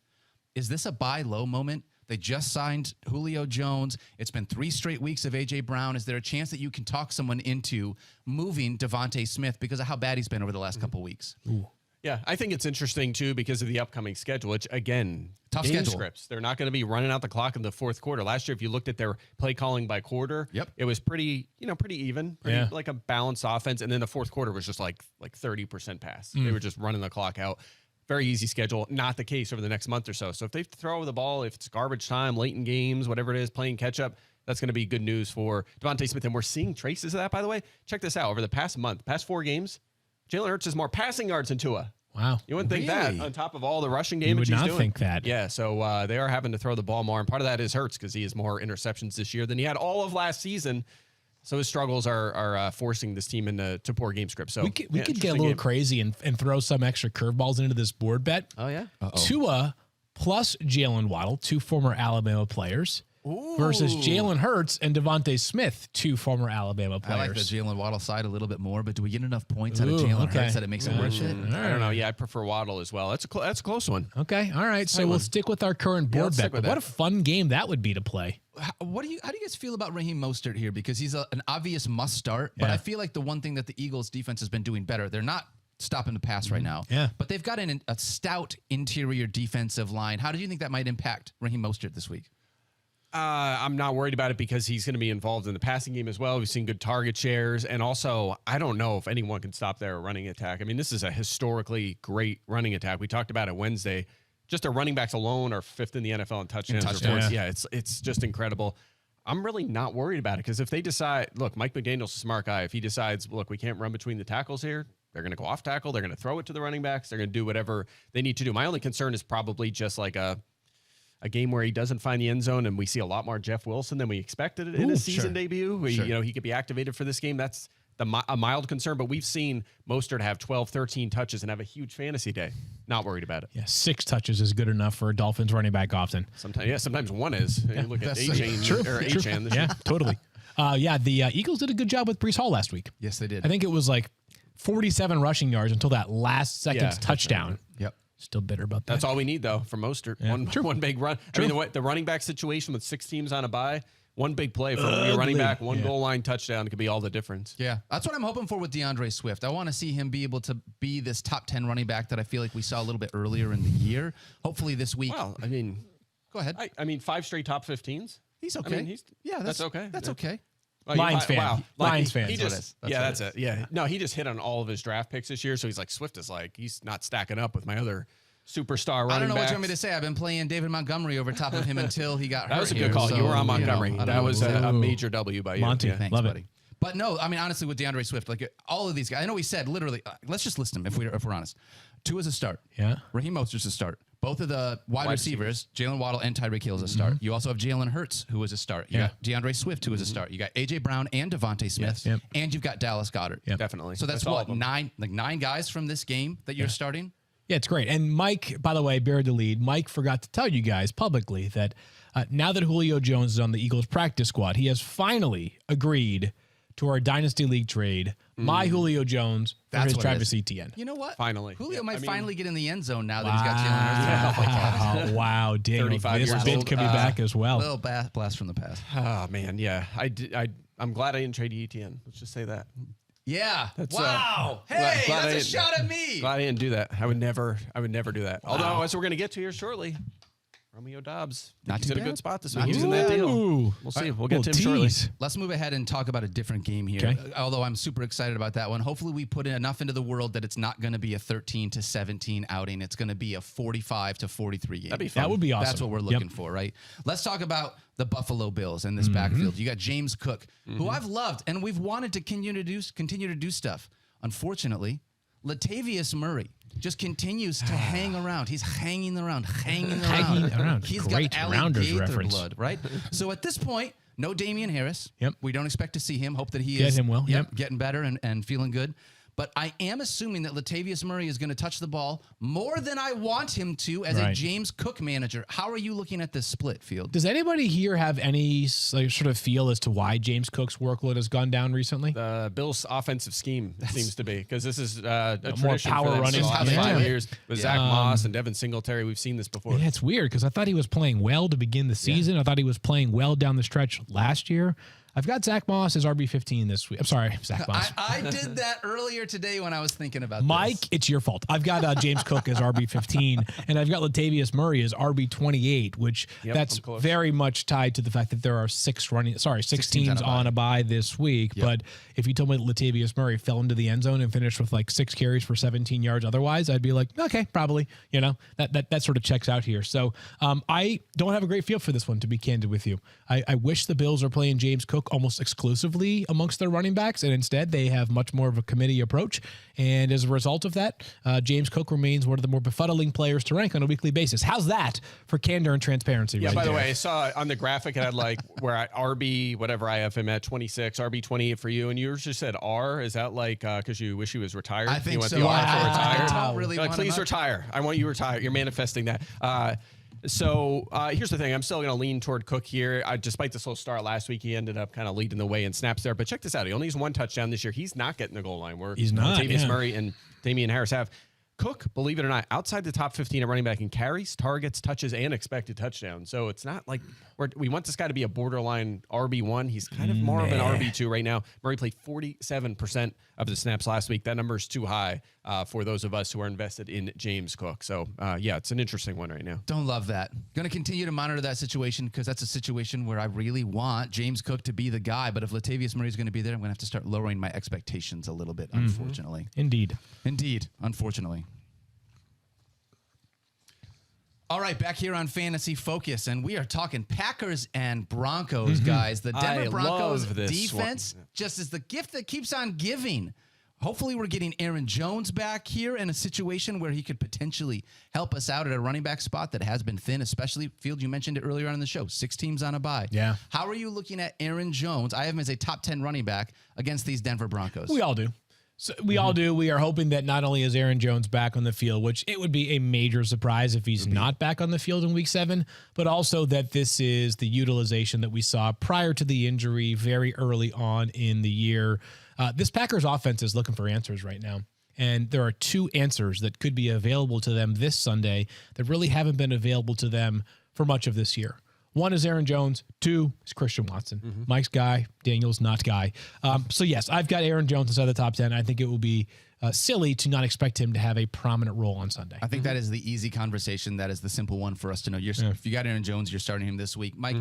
is this a buy low moment? They just signed Julio Jones. It's been 3 straight weeks of A.J. Brown. Is there a chance that you can talk someone into moving Devontae Smith because of how bad he's been over the last couple of weeks? Ooh. Yeah, I think it's interesting, too, because of the upcoming schedule, which, again, Tough game schedule. scripts. They're not going to be running out the clock in the fourth quarter. Last year, if you looked at their play calling by quarter, it was pretty even, like a balanced offense. And then the fourth quarter was just like 30% pass. They were just running the clock out. Very easy schedule. Not the case over the next month or so. So if they throw the ball, if it's garbage time, late in games, whatever it is, playing catch up, that's going to be good news for Devontae Smith. And we're seeing traces of that, by the way. Check this out. Over the past 4 games, Jalen Hurts has more passing yards than Tua. Wow. You wouldn't think that on top of all the rushing damage You would he's not doing. think that. Yeah, so they are having to throw the ball more. And part of that is Hurts because he has more interceptions this year than he had all of last season. So his struggles are forcing this team into poor game scripts. So We could get a little crazy and throw some extra curveballs into this board bet. Oh, yeah? Tua plus Jalen Waddle, 2 former Alabama players, versus Jalen Hurts and Devontae Smith, 2 former Alabama players. I like the Jalen Waddle side a little bit more, but do we get enough points out of Jalen Hurts that it makes it worth it? I don't know. Yeah, I prefer Waddle as well. That's a close one. Okay, all right. So we'll stick with our current board let's bet. stick with But what that. a fun game that would be to play. How do you guys feel about Raheem Mostert here? Because he's an obvious must start, but I feel like the one thing that the Eagles defense has been doing better, they're not stopping the pass right now. Yeah. But they've got a stout interior defensive line. How do you think that might impact Raheem Mostert this week? I'm not worried about it because he's going to be involved in the passing game as well. We've seen good target shares. And also, I don't know if anyone can stop their running attack. I mean, this is a historically great running attack. We talked about it Wednesday. Just their running backs alone are 5th in the NFL in touchdowns. Yeah, it's just incredible. I'm really not worried about it because if they decide, look, Mike McDaniel's a smart guy. If he decides, look, we can't run between the tackles here, they're going to go off tackle. They're going to throw it to the running backs. They're going to do whatever they need to do. My only concern is probably just like a game where he doesn't find the end zone and we see a lot more Jeff Wilson than we expected in his season debut. He could be activated for this game. That's a mild concern, but we've seen Mostert have 12, 13 touches and have a huge fantasy day. Not worried about it. Yeah, 6 touches is good enough for a Dolphins running back often. Sometimes one is. You look at that's A-Chain True. or True. A-Chan. Yeah, totally. The Eagles did a good job with Breece Hall last week. Yes, they did. I think it was like 47 rushing yards until that last second touchdown. Yep. Still bitter about that. That's all we need, though, from Mostert. One big run. I mean, the running back situation with 6 teams on a bye, one big play for your running back, one goal line touchdown could be all the difference. Yeah, that's what I'm hoping for with DeAndre Swift. I want to see him be able to be this top 10 running back that I feel like we saw a little bit earlier in the year. Hopefully this week. Well, I mean, go ahead. I mean, 5 straight top 15s. He's okay. I mean, that's okay. That's okay. Lions fan. Wow. Lions fan. He just, that's it. Yeah. No, he just hit on all of his draft picks this year. So he's like, Swift is like, he's not stacking up with my other superstar running backs. I don't know what you want me to say. I've been playing David Montgomery over top of him until he got hurt. That was a good call. So, you were on Montgomery. That was a major W by you. Monty, Thanks, love buddy. it. But no, I mean, honestly, with DeAndre Swift, like all of these guys, I know we said literally, let's just list them if we're honest. Tua's a start. Yeah. Raheem Mostert's a start. Both of the wide receivers, Jalen Waddle and Tyreek Hill, is a start. You also have Jalen Hurts, who is a start. You got DeAndre Swift, who is a start. You got A.J. Brown and Devontae Smith. Yes. Yep. And you've got Dallas Goedert. Yep. Definitely. So that's all what, of them. nine guys from this game that you're starting? Yeah, it's great. And Mike, by the way, buried the lead. Mike forgot to tell you guys publicly that now that Julio Jones is on the Eagles practice squad, he has finally agreed to our Dynasty League trade. My Julio Jones for his what it Travis is. Etienne. You know what? Finally. Julio Yeah, might I mean- finally get in the end zone now that he's got Jalen Hurts to help like that. Wow, Daniel, 35 this years bid old. could be back as well. Little blast from the past. Oh, man. Yeah. I'm glad I didn't trade Etienne. Let's just say that. Yeah. That's, wow. glad Hey, I that's a didn't- shot at me. Glad I didn't do that. I would never do that. Although, as we're going to get to here shortly, Romeo Dobbs. Not He's too in a bad. good spot this Not week. He's too in that bad. deal. Ooh. We'll see. Right. We'll get to him Little shortly. tease. Let's move ahead and talk about a different game here. Okay. Although I'm super excited about that one. Hopefully we put enough into the world that it's not going to be a 13-17 outing. It's going to be a 45-43 game. That'd be fun. That would be awesome. That's what we're looking for, right? Let's talk about the Buffalo Bills and this backfield. You got James Cook, who I've loved, and we've wanted to continue to do stuff. Unfortunately, Latavius Murray just continues to hang around. He's hanging around. Hanging around. He's Great got Rounders alligator reference. blood, right? So at this point, no Damian Harris. Yep. We don't expect to see him. Hope that he Get is him well. Yep. getting better and feeling good. But I am assuming that Latavius Murray is going to touch the ball more than I want him to as a Right. James Cook manager. How are you looking at this split, Field? Does anybody here have any like, sort of feel as to why James Cook's workload has gone down recently? The Bills' offensive scheme seems to be because this is a more tradition power for them running for the last scheme. 5 Yeah. years with Zach Moss and Devin Singletary. We've seen this before. Yeah, it's weird because I thought he was playing well to begin the season. I thought he was playing well down the stretch last year. I've got Zach Moss as RB15 this week. I'm sorry, Zach Moss. I did that earlier today when I was thinking about Mike, this. it's your fault. I've got James Cook as RB15, and I've got Latavius Murray as RB28, which that's I'm close. very much tied to the fact that there are six teams on a bye this week. Yep. But if you told me that Latavius Murray fell into the end zone and finished with like 6 carries for 17 yards otherwise, I'd be like, okay, probably. You know, that sort of checks out here. So I don't have a great feel for this one, to be candid with you. I wish the Bills are playing James Cook almost exclusively amongst their running backs, and instead they have much more of a committee approach. And as a result of that, James Cook remains one of the more befuddling players to rank on a weekly basis. How's that for candor and transparency? Yeah, right by the there? way, I saw on the graphic it had like where RB, whatever I have him at 26, RB 28 for you. And yours just said R. Is that like because you wish he was retired? I think you want so. the R I for retired? don't really You're like, want him please up. retire. I want you to retire. You're manifesting that. So here's the thing. I'm still going to lean toward Cook here. Despite the slow start last week, he ended up kind of leading the way in snaps there. But check this out. He only has 1 touchdown this year. He's not getting the goal line work. He's not, Latavius yeah. Murray and Damian Harris have. Cook, believe it or not, outside the top 15 at running back in carries, targets, touches, and expected touchdowns. So it's not like we want this guy to be a borderline RB1. He's kind of more of an RB2 right now. Murray played 47% of the snaps last week. That number is too high for those of us who are invested in James Cook. So, yeah, it's an interesting one right now. Don't love that. Going to continue to monitor that situation because that's a situation where I really want James Cook to be the guy. But if Latavius Murray is going to be there, I'm going to have to start lowering my expectations a little bit, unfortunately. Indeed. Indeed, unfortunately. All right, back here on Fantasy Focus, and we are talking Packers and Broncos, guys. The Denver I Broncos love this defense one. just is the gift that keeps on giving. Hopefully we're getting Aaron Jones back here in a situation where he could potentially help us out at a running back spot that has been thin, especially, Field, you mentioned it earlier on in the show, 6 teams on a bye. Yeah. How are you looking at Aaron Jones? I have him as a top 10 running back against these Denver Broncos. We all do. So we all do. We are hoping that not only is Aaron Jones back on the field, which it would be a major surprise if he's not back on the field in week 7, but also that this is the utilization that we saw prior to the injury very early on in the year. This Packers offense is looking for answers right now. And there are 2 answers that could be available to them this Sunday that really haven't been available to them for much of this year. 1 is Aaron Jones. 2 is Christian Watson. Mike's guy, Daniel's not guy. So yes, I've got Aaron Jones inside the top 10. I think it will be silly to not expect him to have a prominent role on Sunday. I think that is the easy conversation. That is the simple one for us to know. If you got Aaron Jones, you're starting him this week. Mike,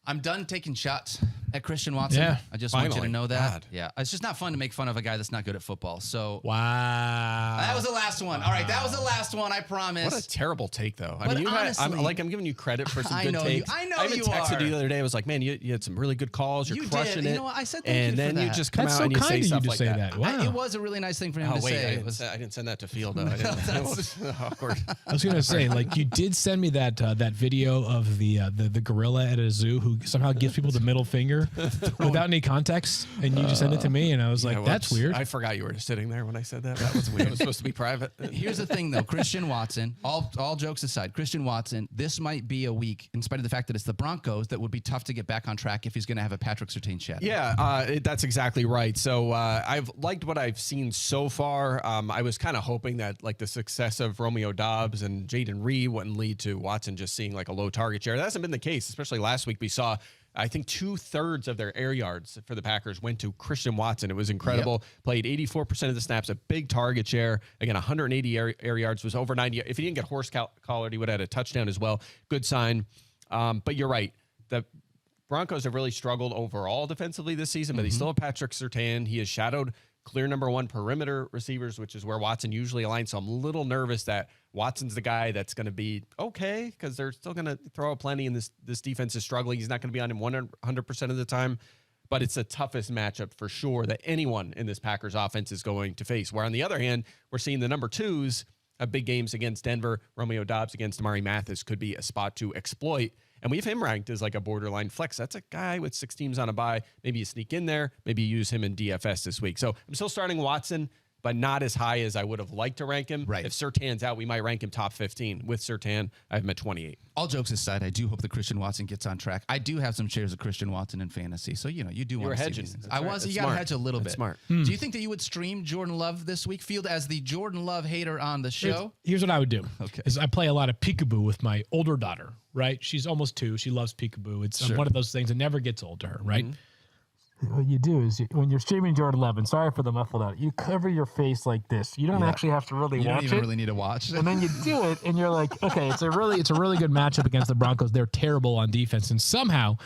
I'm done taking shots at Christian Watson. Yeah, I just want you to finally. know that. God. Yeah, it's just not fun to make fun of a guy that's not good at football. So Wow. that was the last one. All right, that was the last one. I promise. What a terrible take, though. I But mean, honestly- I'm giving you credit for some I good know takes. you- I know I even you texted are. you the other day. I was like, man, you had some really good calls. You're You crushing did. it. You know what? I said thank and you for then you that. just come That's out so and you kind say of you stuff to like say that. that. Wow. It was a really nice thing for him Oh to wait, say. I It didn't, was- I didn't send that to Field though. I didn't. That was awkward. I was gonna say, like, you did send me that that video of the gorilla at a zoo who somehow gives people the middle finger without any context, and you just sent it to me, and I was like, Yeah, that's whoops. weird. I forgot you were sitting there when I said that. That was weird. It was supposed to be private. Here's the thing, though. Christian Watson, all jokes aside, Christian Watson, this might be a week, in spite of the fact that it's the Broncos, that would be tough to get back on track if he's going to have a Patrick Surtain shadow. Yeah, that's exactly right. So I've liked what I've seen so far. I was kind of hoping that like the success of Romeo Dobbs and Jaden Reed wouldn't lead to Watson just seeing like a low target share. That hasn't been the case, especially last week. We saw, I think, 2/3 of their air yards for the Packers went to Christian Watson. It was incredible. Played 84% of the snaps, a big target share. Again, 180 air yards, was over 90. If he didn't get horse collared, he would have had a touchdown as well. Good sign. But you're right. The Broncos have really struggled overall defensively this season, but they still have Patrick Surtain. He has shadowed clear number 1 perimeter receivers, which is where Watson usually aligns. So I'm a little nervous that Watson's the guy that's going to be okay, because they're still going to throw plenty, and this defense is struggling. He's not going to be on him 100% of the time, but it's the toughest matchup for sure that anyone in this Packers offense is going to face. Where on the other hand, we're seeing the number 2s have big games against Denver. Romeo Dobbs against Amari Mathis could be a spot to exploit. And we have him ranked as like a borderline flex. That's a guy with 6 teams on a bye. Maybe you sneak in there. Maybe you use him in DFS this week. So I'm still starting Watson, but not as high as I would have liked to rank him. Right. If Surtain's out, we might rank him top 15. With Surtain, I have him at 28. All jokes aside, I do hope that Christian Watson gets on track. I do have some shares of Christian Watson in fantasy, so you do want to see hedging. these things. That's I right. was. That's You got to smart. hedge a little That's bit. smart. Do you think that you would stream Jordan Love this week? Field as the Jordan Love hater on the show. Here's what I would do. Okay. Is I play a lot of peekaboo with my older daughter, right? She's almost 2. She loves peekaboo. It's Sure. one of those things that never gets old to her, right? What you do is when you're streaming Jordan Love, and sorry for the muffled out, you cover your face like this. You don't actually have to really You don't watch even it. really need to watch. And then you do it, and you're like, okay, it's a really good matchup against the Broncos. They're terrible on defense, and somehow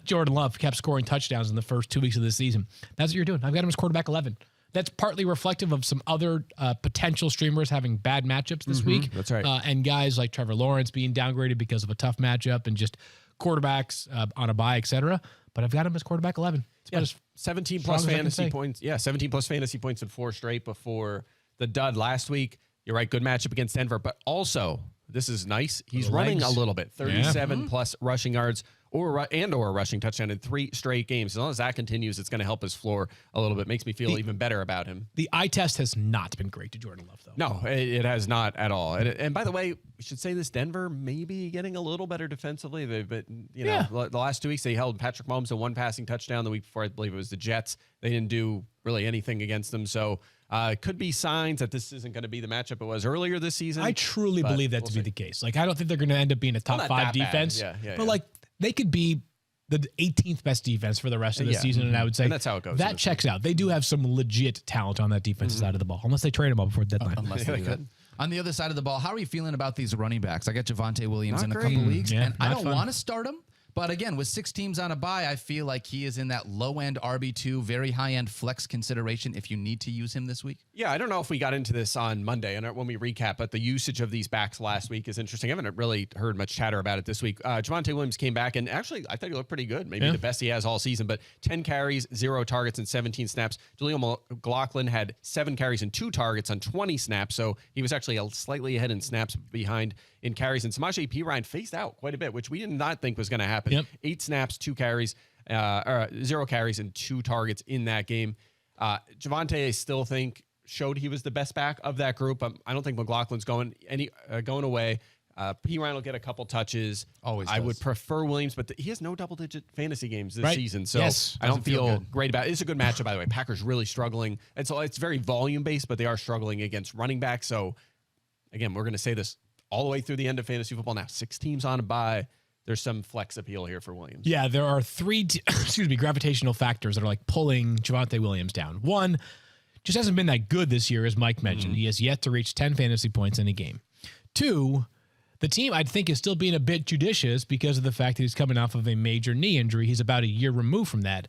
Jordan Love kept scoring touchdowns in the first 2 weeks of the season. That's what you're doing. I've got him as quarterback 11. That's partly reflective of some other potential streamers having bad matchups this week. That's right. And guys like Trevor Lawrence being downgraded because of a tough matchup, and just quarterbacks on a bye, etc. But I've got him as quarterback 11. It's about as 17 strong plus as I can fantasy say. points. Yeah, 17 plus fantasy points in 4 straight before the dud last week. You're right, good matchup against Denver, but also, this is nice, he's The running legs. a little bit. 37 plus rushing yards or a rushing touchdown in 3 straight games. As long as that continues, it's going to help his floor a little bit. Makes me feel even better about him. the eye test has not been great to Jordan Love, though. No, it has not at all. And by the way, we should say this: Denver may be getting a little better defensively. But the last 2 weeks they held Patrick Mahomes to 1 passing touchdown. The week before, I believe it was the Jets. They didn't do really anything against them. So it could be signs that this isn't going to be the matchup it was earlier this season. I truly but believe that we'll to see. be the case. Like, I don't think they're going to end up being a top not 5 that bad. defense. Yeah, but like, they could be the 18th best defense for the rest of the season, and I would say And that's how it goes in That this checks out. They do have some legit talent on that defensive side of the ball, unless they trade them all before the deadline. Unless they do that. On the other side of the ball, how are you feeling about these running backs? I got Javonte Williams Not in a great. couple leagues, Yeah, and I not don't fun. want to start him. But again, with 6 teams on a bye, I feel like he is in that low-end RB2, very high-end flex consideration if you need to use him this week. Yeah, I don't know if we got into this on Monday and when we recap, but the usage of these backs last week is interesting. I haven't really heard much chatter about it this week. Javonte Williams came back, and actually, I thought he looked pretty good. Maybe the best he has all season, but 10 carries, 0 targets, and 17 snaps. Jaleel McLaughlin had 7 carries and 2 targets on 20 snaps, so he was actually slightly ahead in snaps, behind in carries. And Samaje Perine phased out quite a bit, which we did not think was going to happen. Yep. 8 snaps, 2 carries, or 0 carries, and 2 targets in that game. Javonte, I still think showed he was the best back of that group. I don't think McLaughlin's going away. P. Ryan will get a couple touches. Always I does. would prefer Williams, but he has no double-digit fantasy games this season, so Yes. I don't Doesn't feel feel good. great about it. It's a good matchup, by the way. Packers really struggling, and so it's very volume-based, but they are struggling against running backs. So, again, we're going to say this all the way through the end of fantasy football now. 6 teams on a bye. There's some flex appeal here for Williams. Yeah, there are 3 gravitational factors that are like pulling Javonte Williams down. One, just hasn't been that good this year, as Mike mentioned. He has yet to reach 10 fantasy points in a game. 2, the team, I think, is still being a bit judicious because of the fact that he's coming off of a major knee injury. He's about a year removed from that.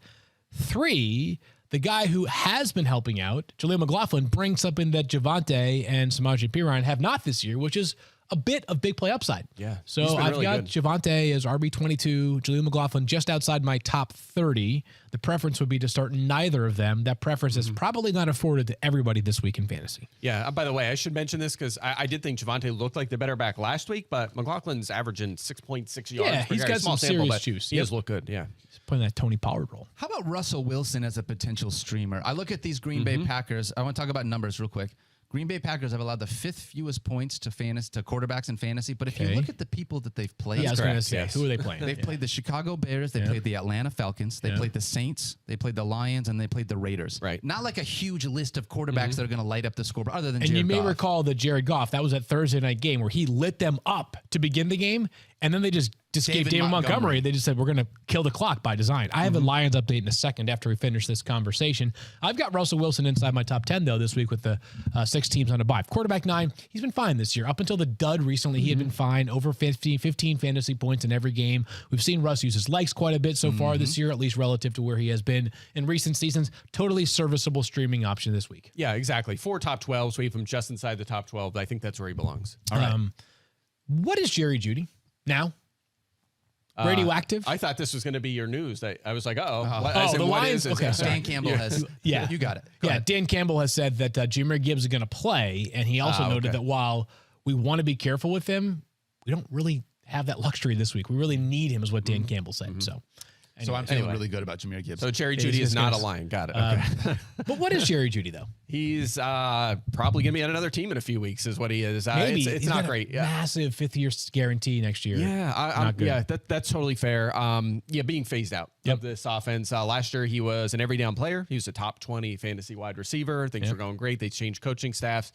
3, the guy who has been helping out, Jaleel McLaughlin, brings something that Javonte and Samaje Perine have not this year, which is a bit of big play upside. Yeah, So he's been I've really got good. Javonte as RB22, Jaleel McLaughlin just outside my top 30. The preference would be to start neither of them. That preference is probably not afforded to everybody this week in fantasy. Yeah, by the way, I should mention this because I did think Javonte looked like the better back last week, but McLaughlin's averaging 6.6 yards. Yeah, per he's carry. got Small some sample, serious but juice. He Yep. does look good, yeah. He's playing that Tony Pollard role. How about Russell Wilson as a potential streamer? I look at these Green Bay Packers. I want to talk about numbers real quick. Green Bay Packers have allowed the 5th fewest points to quarterbacks in fantasy. But if you Okay. look at the people that they've played, Yeah, I was going to correct, say, yes. who are they playing? they've played the Chicago Bears, they played the Atlanta Falcons, they played the Saints, they played the Lions, and they played the Raiders. Right. Not like a huge list of quarterbacks that are going to light up the scoreboard, other than And Jared you may Goff. recall that Jared Goff, that was that Thursday night game where he lit them up to begin the game, and then they just gave David Montgomery. They just said, we're going to kill the clock by design. I have a Lions update in a second after we finish this conversation. I've got Russell Wilson inside my top 10, though, this week with the 6 teams on a bye. Quarterback 9, he's been fine this year. Up until the dud recently, he had been fine, over 15 fantasy points in every game. We've seen Russ use his legs quite a bit so far this year, at least relative to where he has been in recent seasons. Totally serviceable streaming option this week. Yeah, exactly. 4 top 12s. We have him just inside the top 12. I think that's where he belongs. All right. What is Jerry Jeudy now? Radioactive? I thought this was going to be your news. I was like, uh-oh. the Lions? Okay, sorry. Dan Campbell has. Yeah. You got it. Go Yeah, ahead. Dan Campbell has said that Jahmyr Gibbs is going to play, and he also noted okay. that while we want to be careful with him, we don't really have that luxury this week. We really need him, is what Dan Campbell said. So, So I'm feeling Anyway. really good about Jahmyr Gibbs. So Jerry He's Jeudy is just not a gonna- Lion. Got it. Okay. but what is Jerry Jeudy though? He's probably going to be on another team in a few weeks is what he is. Maybe It's He's not got a great. Yeah. massive 5th-year guarantee next year. Yeah, Not good. yeah, that's totally fair. Being phased out Yep. of this offense. Last year, he was an every down player. He was a top 20 fantasy wide receiver. Things were going great. They changed coaching staffs.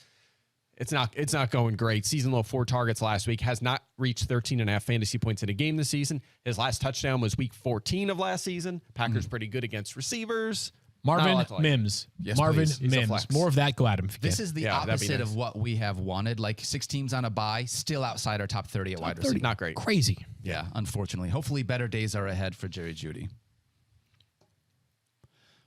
It's not going great. Season low 4 targets last week. Has not reached 13.5 fantasy points in a game this season. His last touchdown was week 14 of last season. Packers pretty good against receivers. Not a Marvin lot to like. Mims. Yes, Marvin please. He's a Mims. flex. More of that. Go at him. If you This can. is the Yeah, that'd be opposite nice. of what we have wanted. Like 6 teams on a bye, still outside our top 30 at wide receiver. Not great. Crazy. Yeah, unfortunately. Hopefully better days are ahead for Jerry Jeudy.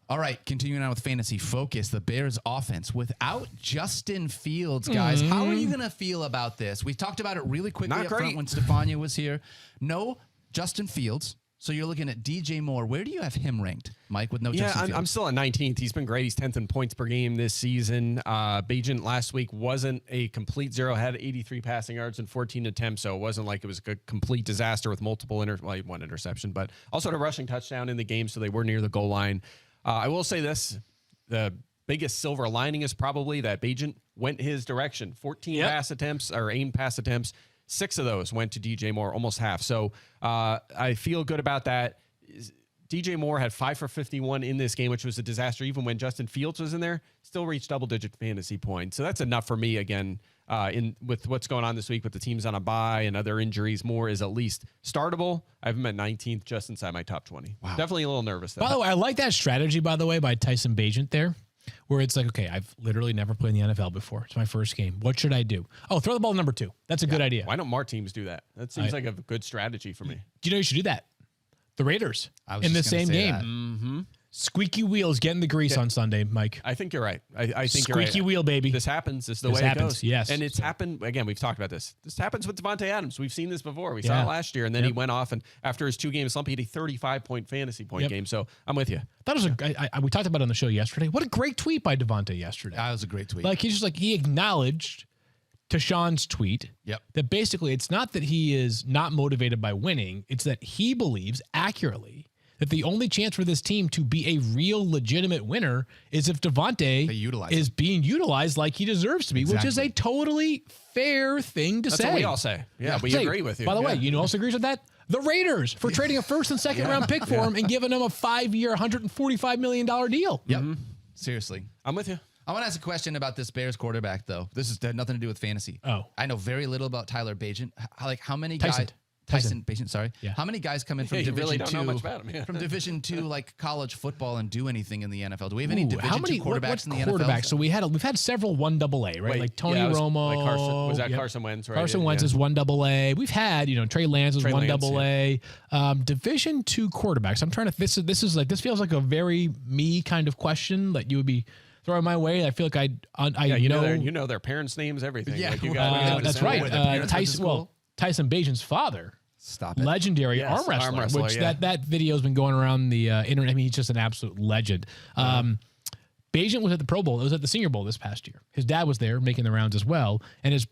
All right, continuing on with Fantasy Focus, the Bears offense without Justin Fields, guys. How are you going to feel about this? We talked about it really quickly Not up front great. when Stephania was here. No Justin Fields. So you're looking at DJ Moore. Where do you have him ranked, Mike, with no Yeah, Justin Fields? I'm still at 19th. He's been great. He's 10th in points per game this season. Bagent last week wasn't a complete zero. Had 83 passing yards and 14 attempts, so it wasn't like it was a complete disaster with multiple he had 1 interception, but also had a rushing touchdown in the game, so they were near the goal line. I will say this. The biggest silver lining is probably that Bagent went his direction. 14 pass attempts or aimed pass attempts. 6 of those went to DJ Moore, almost half. So I feel good about that. DJ Moore had 5 for 51 in this game, which was a disaster. Even when Justin Fields was in there, still reached double-digit fantasy points. So that's enough for me again. With what's going on this week with the teams on a bye and other injuries, Moore is at least startable. I have him at 19th, just inside my top 20. Wow. Definitely a little nervous though. By the way, I like that strategy, by the way, by Tyson Bagent there, where it's like, okay, I've literally never played in the NFL before. It's my first game. What should I do? Oh, throw the ball to number 2. That's a good idea. Why don't more teams do that? That seems like a good strategy for me. Do you know you should do that? The Raiders I was in the just gonna same say game. that. Mm-hmm. Squeaky wheels getting the grease on Sunday, Mike. I think you're right. I think you're Squeaky right. wheel, baby. This happens. This is the This way happens, it goes. yes. And it's happened, again, we've talked about this. This happens with Devontae Adams. We've seen this before. We saw Yeah. it last year, and then he went off, and after his 2 games slump, he had a 35-point fantasy point game. So I'm with you. That was we talked about it on the show yesterday. What a great tweet by Devontae yesterday. That was a great tweet. Like he acknowledged to Sean's tweet that basically it's not that he is not motivated by winning. It's that he believes accurately that the only chance for this team to be a real legitimate winner is if Devontae is being utilized like he deserves to be, which is a totally fair thing to say. That's what we all say. Yeah, we agree with you. By the way, you know who else agrees with that? The Raiders for trading a first and second round pick for him and giving him a 5-year, $145 million deal. Yep. Seriously. I'm with you. I want to ask a question about this Bears quarterback, though. This had nothing to do with fantasy. Oh. I know very little about Tyler Bagent. How many Tyson. guys... Tyson Bagent, sorry. Yeah. How many guys come in from you really Division don't II, know much about him, from Division II, like college football, and do anything in the NFL? Do we have any Division II quarterbacks in the quarterbacks? NFL? So we've had several 1AA, right? Like Tony Romo. Like Carson, was that Carson Wentz? Right? Carson Wentz is 1AA. We've had, Trey Lance is 1AA. Division II quarterbacks. I'm trying to. This feels like a very me kind of question that you would be throwing my way. I feel like you know their parents' names, everything. Yeah, like you that's right. Tyson Bagent's father. Stop it. Legendary arm wrestler, which that video has been going around the internet. I mean, he's just an absolute legend. Bagent was at the Pro Bowl. It was at the Senior Bowl this past year. His dad was there making the rounds as well. And his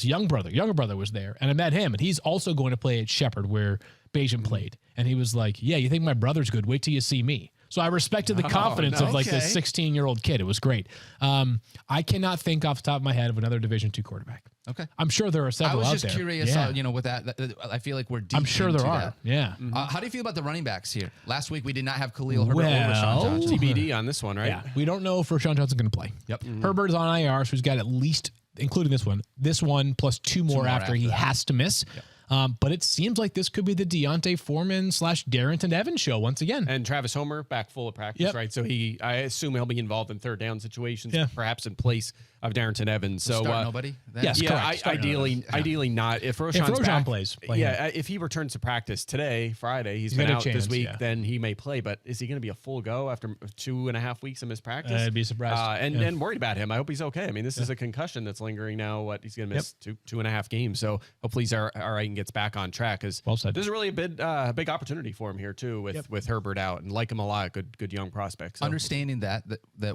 younger brother was there. And I met him. And he's also going to play at Shepherd where Bagent played. And he was like, yeah, you think my brother's good? Wait till you see me. So I respected the confidence of this 16-year-old kid. It was great. I cannot think off the top of my head of another Division II quarterback. Okay. I'm sure there are several out there. I was just curious, with that. I feel like we're deep I'm sure there are. That. Yeah. How do you feel about the running backs here? Last week we did not have Khalil Herbert or Rashawn Johnson. TBD on this one, right? Yeah. We don't know if Rashawn Johnson's going to play. Yep. Herbert is on IR, so he's got at least, including this one plus two more after he has to miss. Yep. But it seems like this could be the Deontay Foreman / Darrington Evans show once again. And Travis Homer back full of practice, right? So I assume he'll be involved in third down situations, perhaps in place of Darrington Evans. So nobody. Then? Yes, correct. Ideally not. If Rashawn's back, plays, play him. if he returns to practice today, Friday, he's been out this week, then he may play. But is he going to be a full go after 2.5 weeks of missed practice? I'd be surprised. And worried about him. I hope he's okay. I mean, this is a concussion that's lingering now. He's going to miss 2.5 games. So hopefully he's all right and gets back on track. Because this is really a big opportunity for him here too with Herbert out, and like him a lot. Good young prospects. So. Understanding that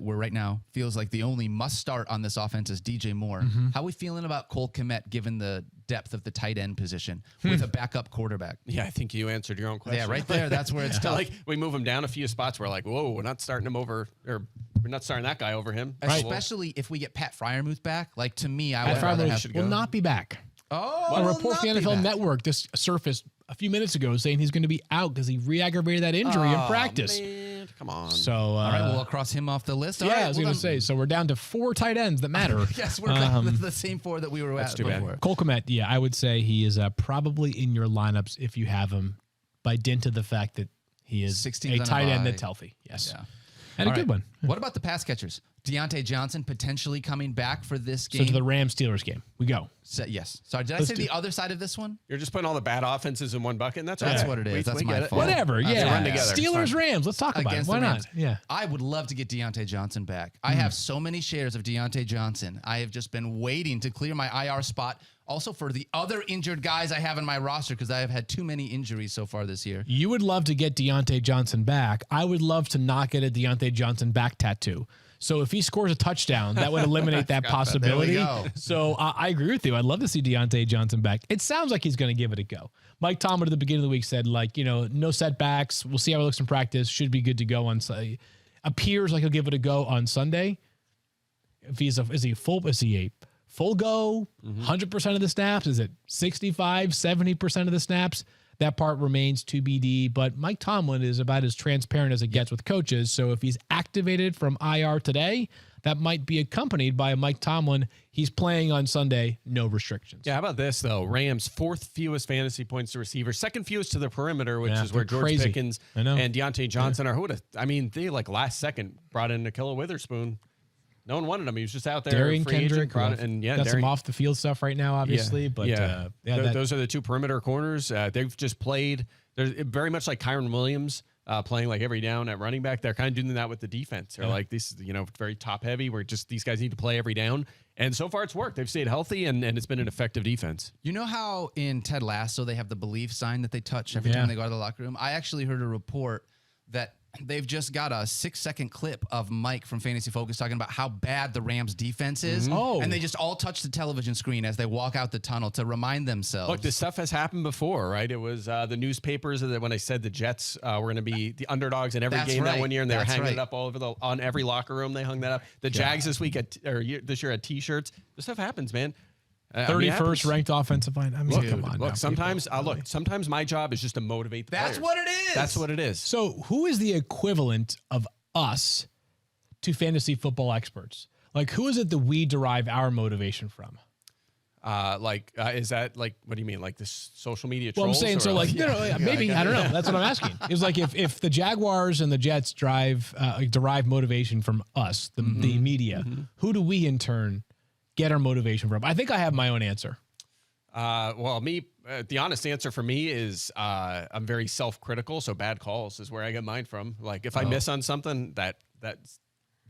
we're right now feels like the only must start on this offense is DJ Moore. How are we feeling about Cole Kmet given the depth of the tight end position with a backup quarterback? Yeah, I think you answered your own question. Yeah, right there. That's where it's tough. Like we move him down a few spots. We're like, whoa, we're not starting him over, or we're not starting that guy over him. Especially if we get Pat Freiermuth back. Like to me, Pat Freiermuth will not be back. Oh, a report from the NFL Network this surfaced a few minutes ago saying he's going to be out because he re-aggravated that injury in practice. Man, come on. So, all right, we'll cross him off the list. I was going to say, so we're down to 4 tight ends that matter. Yes, we're back to the same 4 that we were at before. Cole Kmet, I would say he is probably in your lineups if you have him by dint of the fact that he is a tight end that's healthy. Yes. Yeah. And a good one. What about the pass catchers? Diontae Johnson potentially coming back for this game. So to the Rams-Steelers game. We go. Yes. Sorry, did I say the other side of this one? You're just putting all the bad offenses in one bucket, and that's what it is. That's my fault. Whatever. Run together. Steelers-Rams. Let's talk about it. Why not? Yeah. I would love to get Diontae Johnson back. I have so many shares of Diontae Johnson. I have just been waiting to clear my IR spot. Also for the other injured guys I have in my roster because I have had too many injuries so far this year. You would love to get Diontae Johnson back. I would love to not get a Diontae Johnson back tattoo. So if he scores a touchdown, that would eliminate that possibility. So I agree with you. I'd love to see Diontae Johnson back. It sounds like he's going to give it a go. Mike Tomlin at the beginning of the week said, no setbacks. We'll see how it looks in practice. Should be good to go on Sunday. Appears like he'll give it a go on Sunday. If is he a full go? 100% of the snaps? Is it 65, 70% of the snaps? That part remains to be. But Mike Tomlin is about as transparent as it gets with coaches. So if he's activated from IR today, that might be accompanied by Mike Tomlin. He's playing on Sunday, no restrictions. Yeah, how about this, though? Rams, 4th fewest fantasy points to receivers, 2nd fewest to the perimeter, which is where George Pickens and Diontae Johnson are. Who would have, they last second brought in Ahkello Witherspoon. No one wanted him. He was just out there. Darian free Kendrick. Agent, got some off the field stuff right now, obviously. Those are the 2 perimeter corners. They've just played. They're very much like Kyron Williams playing like every down at running back. They're kind of doing that with the defense. They're like, this is, very top heavy where just these guys need to play every down. And so far it's worked. They've stayed healthy and it's been an effective defense. You know how in Ted Lasso they have the belief sign that they touch every time they go to the locker room? I actually heard a report that they've just got a 6-second clip of Mike from Fantasy Focus talking about how bad the Rams defense is. Oh. And they just all touch the television screen as they walk out the tunnel to remind themselves. Look, this stuff has happened before, right? It was the newspapers that when I said the Jets were going to be the underdogs in every That's game right. that one year, and they were That's hanging right. it up all over this every locker room. They hung that up. The Jags this year had T-shirts. This stuff happens, man. 31st ranked offensive line. I mean, Look, come on. now, look. Sometimes, people. sometimes my job is just to motivate the That's players. what it is. That's what it is. So, who is the equivalent of us to fantasy football experts? Like, who is it that we derive our motivation from? Is that like, what do you mean? Like this social media Well, I'm trolls? saying, or so like, maybe, I don't know. That's what I'm asking. It's like if the Jaguars and the Jets derive motivation from us, the media, who do we in turn get our motivation from? I think I have my own answer. The honest answer for me is I'm very self-critical, so bad calls is where I get mine from. Like if I miss on something, that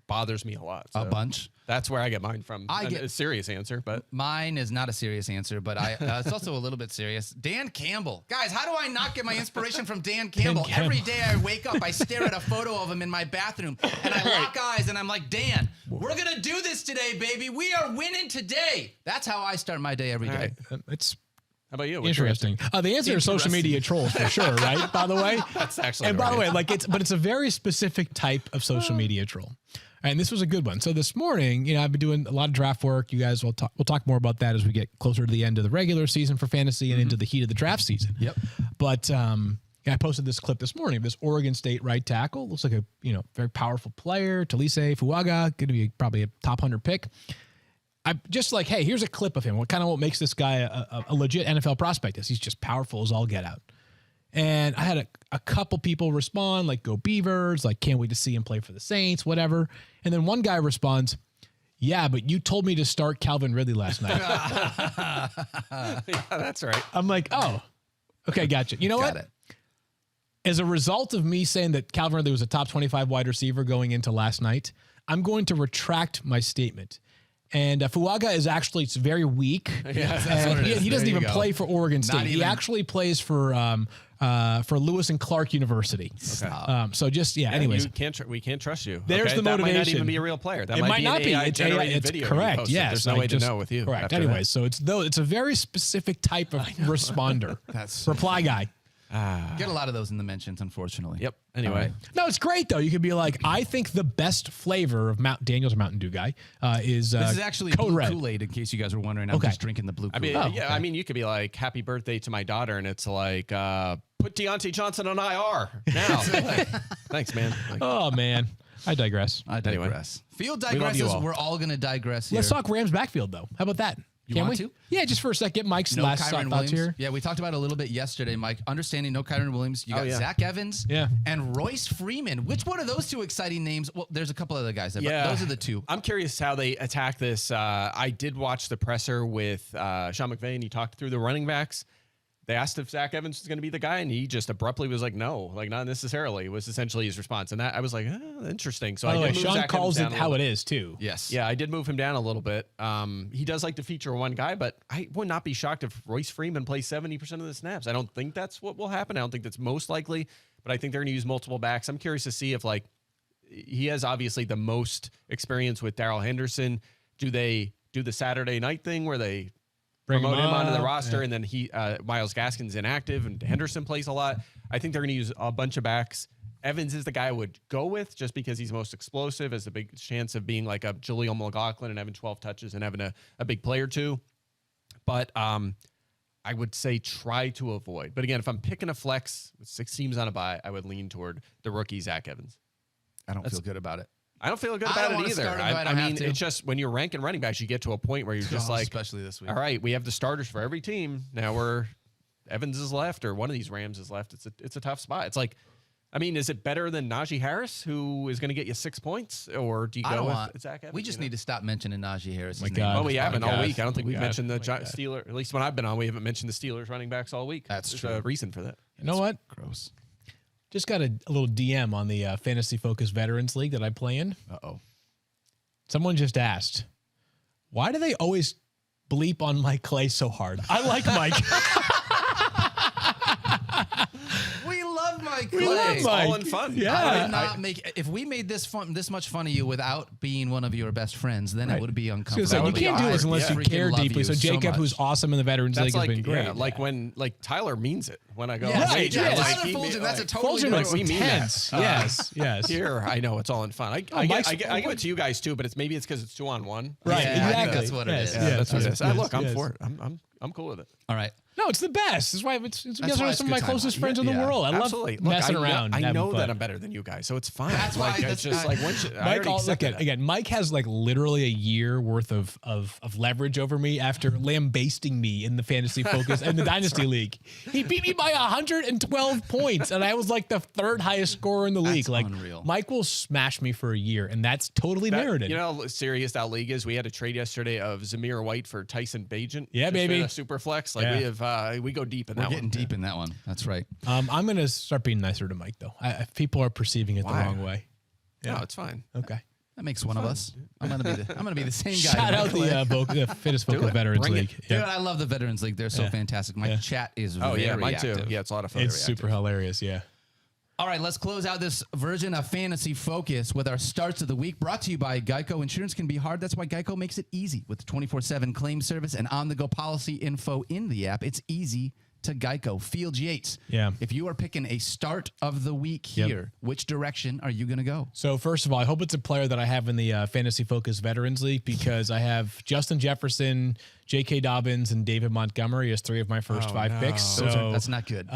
bothers me a lot. So a bunch. That's where I get mine from. I get a serious answer, but mine is not a serious answer, but it's also a little bit serious. Dan Campbell. Guys, how do I not get my inspiration from Dan Campbell? Every day I wake up, I stare at a photo of him in my bathroom, and I lock eyes, and I'm like, Dan, we're going to do this today, baby. We are winning today. That's how I start my day every day. It's how about you? What's your interesting. The answer is social media trolls for sure, right? By the way, That's actually and by the right. way, it's a very specific type of social media troll. And this was a good one. So this morning, I've been doing a lot of draft work. You guys will talk more about that as we get closer to the end of the regular season for fantasy and into the heat of the draft season. Yep. But I posted this clip this morning of this Oregon State right tackle. Looks like a very powerful player. Talise Fuaga, going to be probably a top 100 pick. I'm just like, hey, here's a clip of him. What makes this guy a legit NFL prospect is he's just powerful as all get out. And I had a couple people respond, like, go Beavers, like, can't wait to see him play for the Saints, whatever. And then one guy responds, yeah, but you told me to start Calvin Ridley last night. Yeah, that's right. I'm like, oh, okay, gotcha. You know Got what? it. As a result of me saying that Calvin Ridley was a top 25 wide receiver going into last night, I'm going to retract my statement. And Fuaga is actually, it's very weak. Yeah, that's And what it is. he doesn't There you even go. play for Oregon State. He even- actually plays for Lewis and Clark University. So just, anyways. We can't trust you. There's the That might not motivation. even be a real player. That It might be not an be. AI-generated It's video you correct. posted. Yes. There's no way to know with you. Correct. after that. Anyways, so it's a very specific type of responder. That's reply guy. Get a lot of those in the mentions, unfortunately. Yep. Anyway. All right. No, it's great though. You could be like, I think the best flavor of Daniel's a Mountain Dew guy is This is actually Code blue Red. Kool-Aid, in case you guys were wondering. I'm Okay. just drinking the blue I Kool-Aid. mean, I mean, you could be like, happy birthday to my daughter, and it's like, put Diontae Johnson on IR now. Thanks, man. Like, Oh man, I digress. I digress. Field love you digresses. all. We're all going to digress here. Let's talk Rams backfield though. How about that? You Can want we? to? Yeah, just for a sec. Get Mike's No last Kyron thoughts Williams. here. Yeah, we talked about it a little bit yesterday, Mike. Understanding no Kyron Williams. You got yeah. Zach Evans Yeah. and Royce Freeman. Which one of those two exciting names? Well, there's a couple other guys there, but those are the two. I'm curious how they attack this. I did watch the presser with Sean McVay, and he talked through the running backs. They asked if Zach Evans was going to be the guy, and he just abruptly was like, no, like not necessarily, was essentially his response. And that I was like, interesting. So By the I way, did move Sean Zach calls Evans it down a how little it is too. Yes. Yeah, I did move him down a little bit. He does like to feature one guy, but I would not be shocked if Royce Freeman plays 70% of the snaps. I don't think that's what will happen. I don't think that's most likely, but I think they're going to use multiple backs. I'm curious to see if, like, he has obviously the most experience with Darrell Henderson. Do they do the Saturday night thing where they promote him onto the roster, and then Myles Gaskin's inactive and Henderson plays a lot? I think they're going to use a bunch of backs. Evans is the guy I would go with just because he's most explosive, has the big chance of being like a Jaleel McLaughlin and having 12 touches and having a big player too. But I would say try to avoid. But again, if I'm picking a flex with 6 teams on a bye, I would lean toward the rookie Zach Evans. I don't feel good about it. I don't feel good I about don't it wanna either. start him, but I I have mean, to. it's just when you're ranking running backs, you get to a point where you're just like, especially this week. all right, we have the starters for every team. Now Evans is left, or one of these Rams is left. It's a tough spot. It's like, I mean, is it better than Najee Harris, who is going to get you 6 points, or do you I go don't with want. Zach Evans? We just need to stop mentioning Najee Harris. My God. Well, we haven't all God. week. I don't think Oh my we've God. mentioned the Oh my God. Steelers. At least when I've been on, we haven't mentioned the Steelers running backs all week. That's There's true. a reason for that. You know what? Gross. Just got a little DM on the Fantasy Focus Veterans League that I play in. Uh-oh. Someone just asked, why do they always bleep on Mike Clay so hard? I like Mike. We love Mike We love It's Mike. all in fun. Yeah. I would not if we made this much fun of you without being one of your best friends, then it would be uncomfortable. So you would be can't do this awkward. unless you Freaking care love deeply. you So Jacob, much. who's awesome in the Veterans That's League, like, has been great. yeah, like when Tyler means it. When I go, Yes, hey, yes. Tyler, Tyler like, he Fulton, mean- that's a like, totally Fulton different. was we mean intense. that. Yes. Here, I know it's all in fun. I Mike's- give it to you guys too, but it's because it's 2-on-1. Right, Yeah, I exactly. think that's what it is. Yeah, that's what it is. yes, Look, I'm yes. for it. I'm cool with it. All right. No, it's the best. That's why you guys why are it's some a of my good time. closest friends in the Yeah. world. I Absolutely. love Look, messing I know, around. I and having know fun. that I'm better than you guys, so it's fine. That's why it's just like once you, I Mike, already look accepted at it. again. Mike has like literally a year worth of leverage over me after lambasting me in the fantasy focus and the dynasty league. He beat me by 112 points, and I was like the third highest scorer in the league. Like unreal. Mike will smash me for a year, and that's totally merited. You know how serious that league is? We had a trade yesterday of Zamir White for Tyson Bagent. Yeah, just baby. in a super flex. Like Yeah. we have, we go deep in We're that getting one. deep in that one. That's right. I'm gonna start being nicer to Mike though. People are perceiving it Why? the wrong way. No, it's fine. Okay. That makes one of us. I'm gonna be the same guy. Shout out the Fittest Focus it. Veterans Bring it. League. Dude, Yeah. I love the Veterans League. They're so fantastic. My chat is Oh very yeah, mine active. too. Yeah, it's a lot of fun. It's Very super active. hilarious. Yeah. All right, let's close out this version of Fantasy Focus with our starts of the week, brought to you by Geico. Insurance can be hard. That's why Geico makes it easy with 24/7 claim service and on-the-go policy info in the app. It's easy to Geico. Fields Yates. Yeah. If you are picking a start of the week here, which direction are you going to go? So first of all, I hope it's a player that I have in the Fantasy Focus Veterans League because I have Justin Jefferson, J.K. Dobbins, and David Montgomery as three of my first five picks. So That's not good.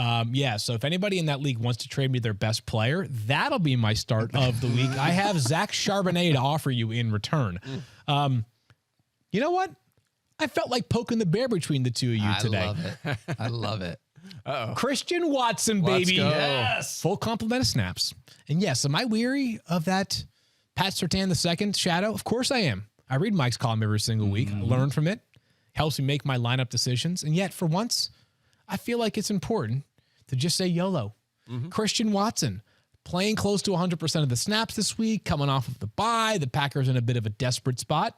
so if anybody in that league wants to trade me their best player, that'll be my start of the week. I have Zach Charbonnet to offer you in return. You know what? I felt like poking the bear between the two of you today. I love it. I love it. Christian Watson, Let's baby. go. Yes. Full complement of snaps. And yes, am I weary of that Pat Surtain II shadow? Of course I am. I read Mike's column every single week. I learn from it. Helps me make my lineup decisions. And yet, for once, I feel like it's important to just say YOLO. Christian Watson, playing close to 100% of the snaps this week, coming off of the bye. The Packers in a bit of a desperate spot.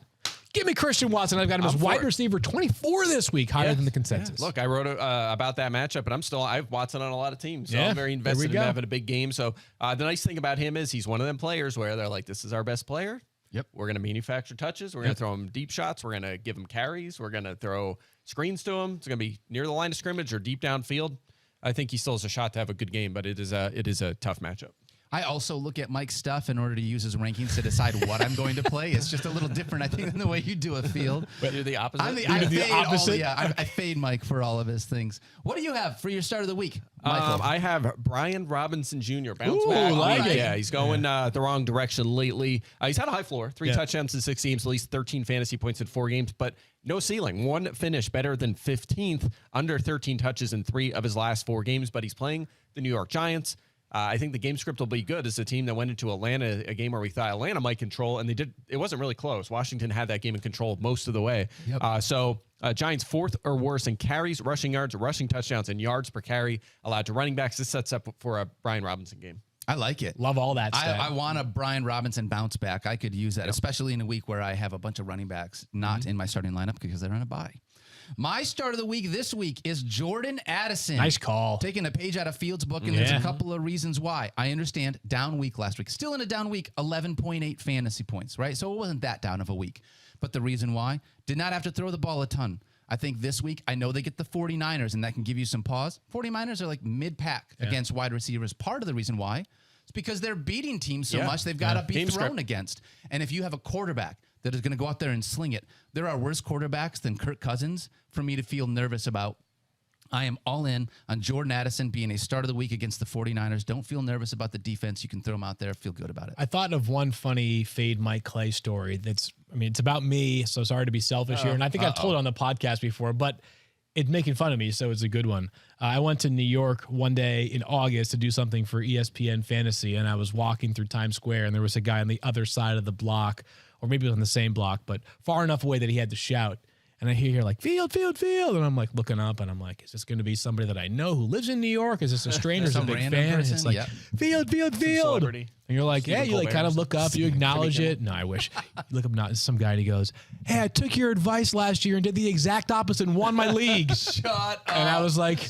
Give me Christian Watson. I've got him as wide receiver 24 this week, higher than the consensus. Look, I wrote about that matchup, but I have Watson on a lot of teams, so Yeah, I'm very there we invested in go. having a big game. So the nice thing about him is he's one of them players where they're like, this is our best player. Yep. We're going to manufacture touches. We're going to throw him deep shots. We're going to give him carries. We're going to throw screens to him. It's going to be near the line of scrimmage or deep downfield. I think he still has a shot to have a good game, but it is a tough matchup. I also look at Mike's stuff in order to use his rankings to decide what I'm going to play. It's just a little different, I think, than the way you do a field. You're the opposite. I fade Mike for all of his things. What do you have for your start of the week, Michael? I have Brian Robinson Jr. Bounce Ooh, back. like it. Yeah, he's going the wrong direction lately. He's had a high floor, 3 touchdowns in 6 games, at least 13 fantasy points in 4 games, but no ceiling. One finish better than 15th, under 13 touches in 3 of his last 4 games, but he's playing the New York Giants. I think the game script will be good. It's a team that went into Atlanta, a game where we thought Atlanta might control, and they did. It wasn't really close. Washington had that game in control most of the way. Yep. So Giants 4th or worse in carries, rushing yards, rushing touchdowns, and yards per carry allowed to running backs. This sets up for a Brian Robinson game. I like it. Love all that stuff. I want a Brian Robinson bounce back. I could use that, especially in a week where I have a bunch of running backs not in my starting lineup because they're on a bye. My start of the week this week is Jordan Addison. Nice call. Taking a page out of Fields' book, and there's a couple of reasons why. I understand, down week last week. Still in a down week, 11.8 fantasy points, right? So it wasn't that down of a week. But the reason why, did not have to throw the ball a ton. I think this week, I know they get the 49ers, and that can give you some pause. 49ers are like mid-pack against wide receivers. Part of the reason why is because they're beating teams so much, they've got to be Game thrown script. against. And if you have a quarterback that is going to go out there and sling it, there are worse quarterbacks than Kirk Cousins for me to feel nervous about. I am all in on Jordan Addison being a start of the week against the 49ers. Don't feel nervous about the defense. You can throw them out there. Feel good about it. I thought of one funny fade Mike Clay story it's about me, so sorry to be selfish here. And I think I've told it on the podcast before, but it's making fun of me, so it's a good one. I went to New York one day in August to do something for ESPN Fantasy, and I was walking through Times Square, and there was a guy on the other side of the block, or maybe it was on the same block, but far enough away that he had to shout. And I hear like, field, field, field. And I'm like looking up and I'm like, is this going to be somebody that I know who lives in New York? Is this a stranger? Is a Some big random fan? And person? it's like, Yep. field, field, field. Celebrity. And you're like, yeah, you like kind of look up, you acknowledge it. No, I wish. You look up not some guy and he goes, hey, I took your advice last year and did the exact opposite and won my league. Shut up. And I was like,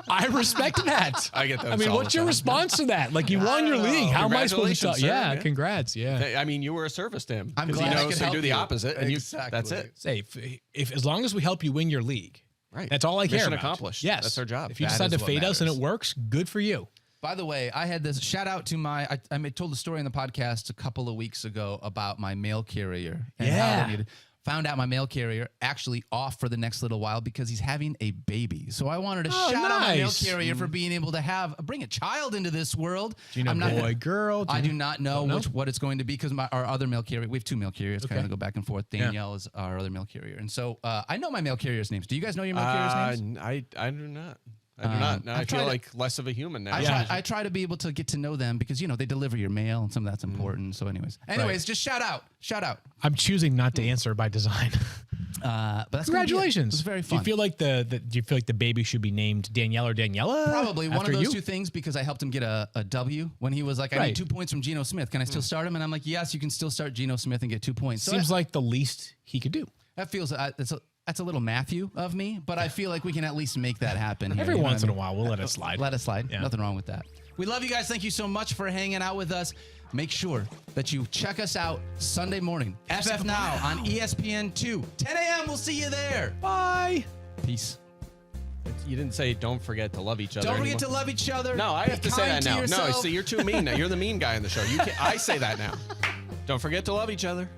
I respect that. I get that. I mean, what's your response to that? Like, you won your league. How am I supposed to tell? Sir. Yeah, congrats. Yeah. I mean, you were a service to him. I'm Because glad I he could knows to help do the you. opposite. And Exactly. that's it. Say, if as long as we help you win your league, Right. that's all I care Mission about. accomplished. Yes. That's our job. If you That decide is to what fade us and it matters. works, good for you. By the way, I had this shout out to I told a story in the podcast a couple of weeks ago about my mail carrier. And how they needed, found out my mail carrier actually off for the next little while because he's having a baby. So I wanted to shout out my mail nice. carrier for being able to bring a child into this world. Do you know boy, girl? I do not know Don't know? what it's going to be because our other mail carrier, we have 2 mail carriers, kind of go back and forth. Danielle is our other mail carrier. And so I know my mail carrier's names. Do you guys know your mail carrier's names? I do not. I do not. Now I feel like less of a human now. I try to be able to get to know them because, they deliver your mail and some of that's important. So anyways, just shout out. I'm choosing not to answer by design. But that's Congratulations. It's very Do fun. you feel like the baby should be named Danielle or Daniela? Probably one of after those you? 2 things because I helped him get a W when he was like, I Right. need 2 points from Geno Smith. Can I still start him? And I'm like, yes, you can still start Geno Smith and get 2 points. So Seems like the least he could do. that feels that's a little Matthew of me, but I feel like we can at least make that happen. Here, Every you know once what I in a mean? while, we'll let it slide. Let it slide. Yeah. Nothing wrong with that. We love you guys. Thank you so much for hanging out with us. Make sure that you check us out Sunday morning. FF Now on ESPN 2. 10 a.m. We'll see you there. Bye. Peace. You didn't say don't forget to love each other. Don't forget anymore. to love each other. No, I Be have to say kind that now. yourself. No, see, you're too mean now. You're the mean guy in the show. I say that now. Don't forget to love each other.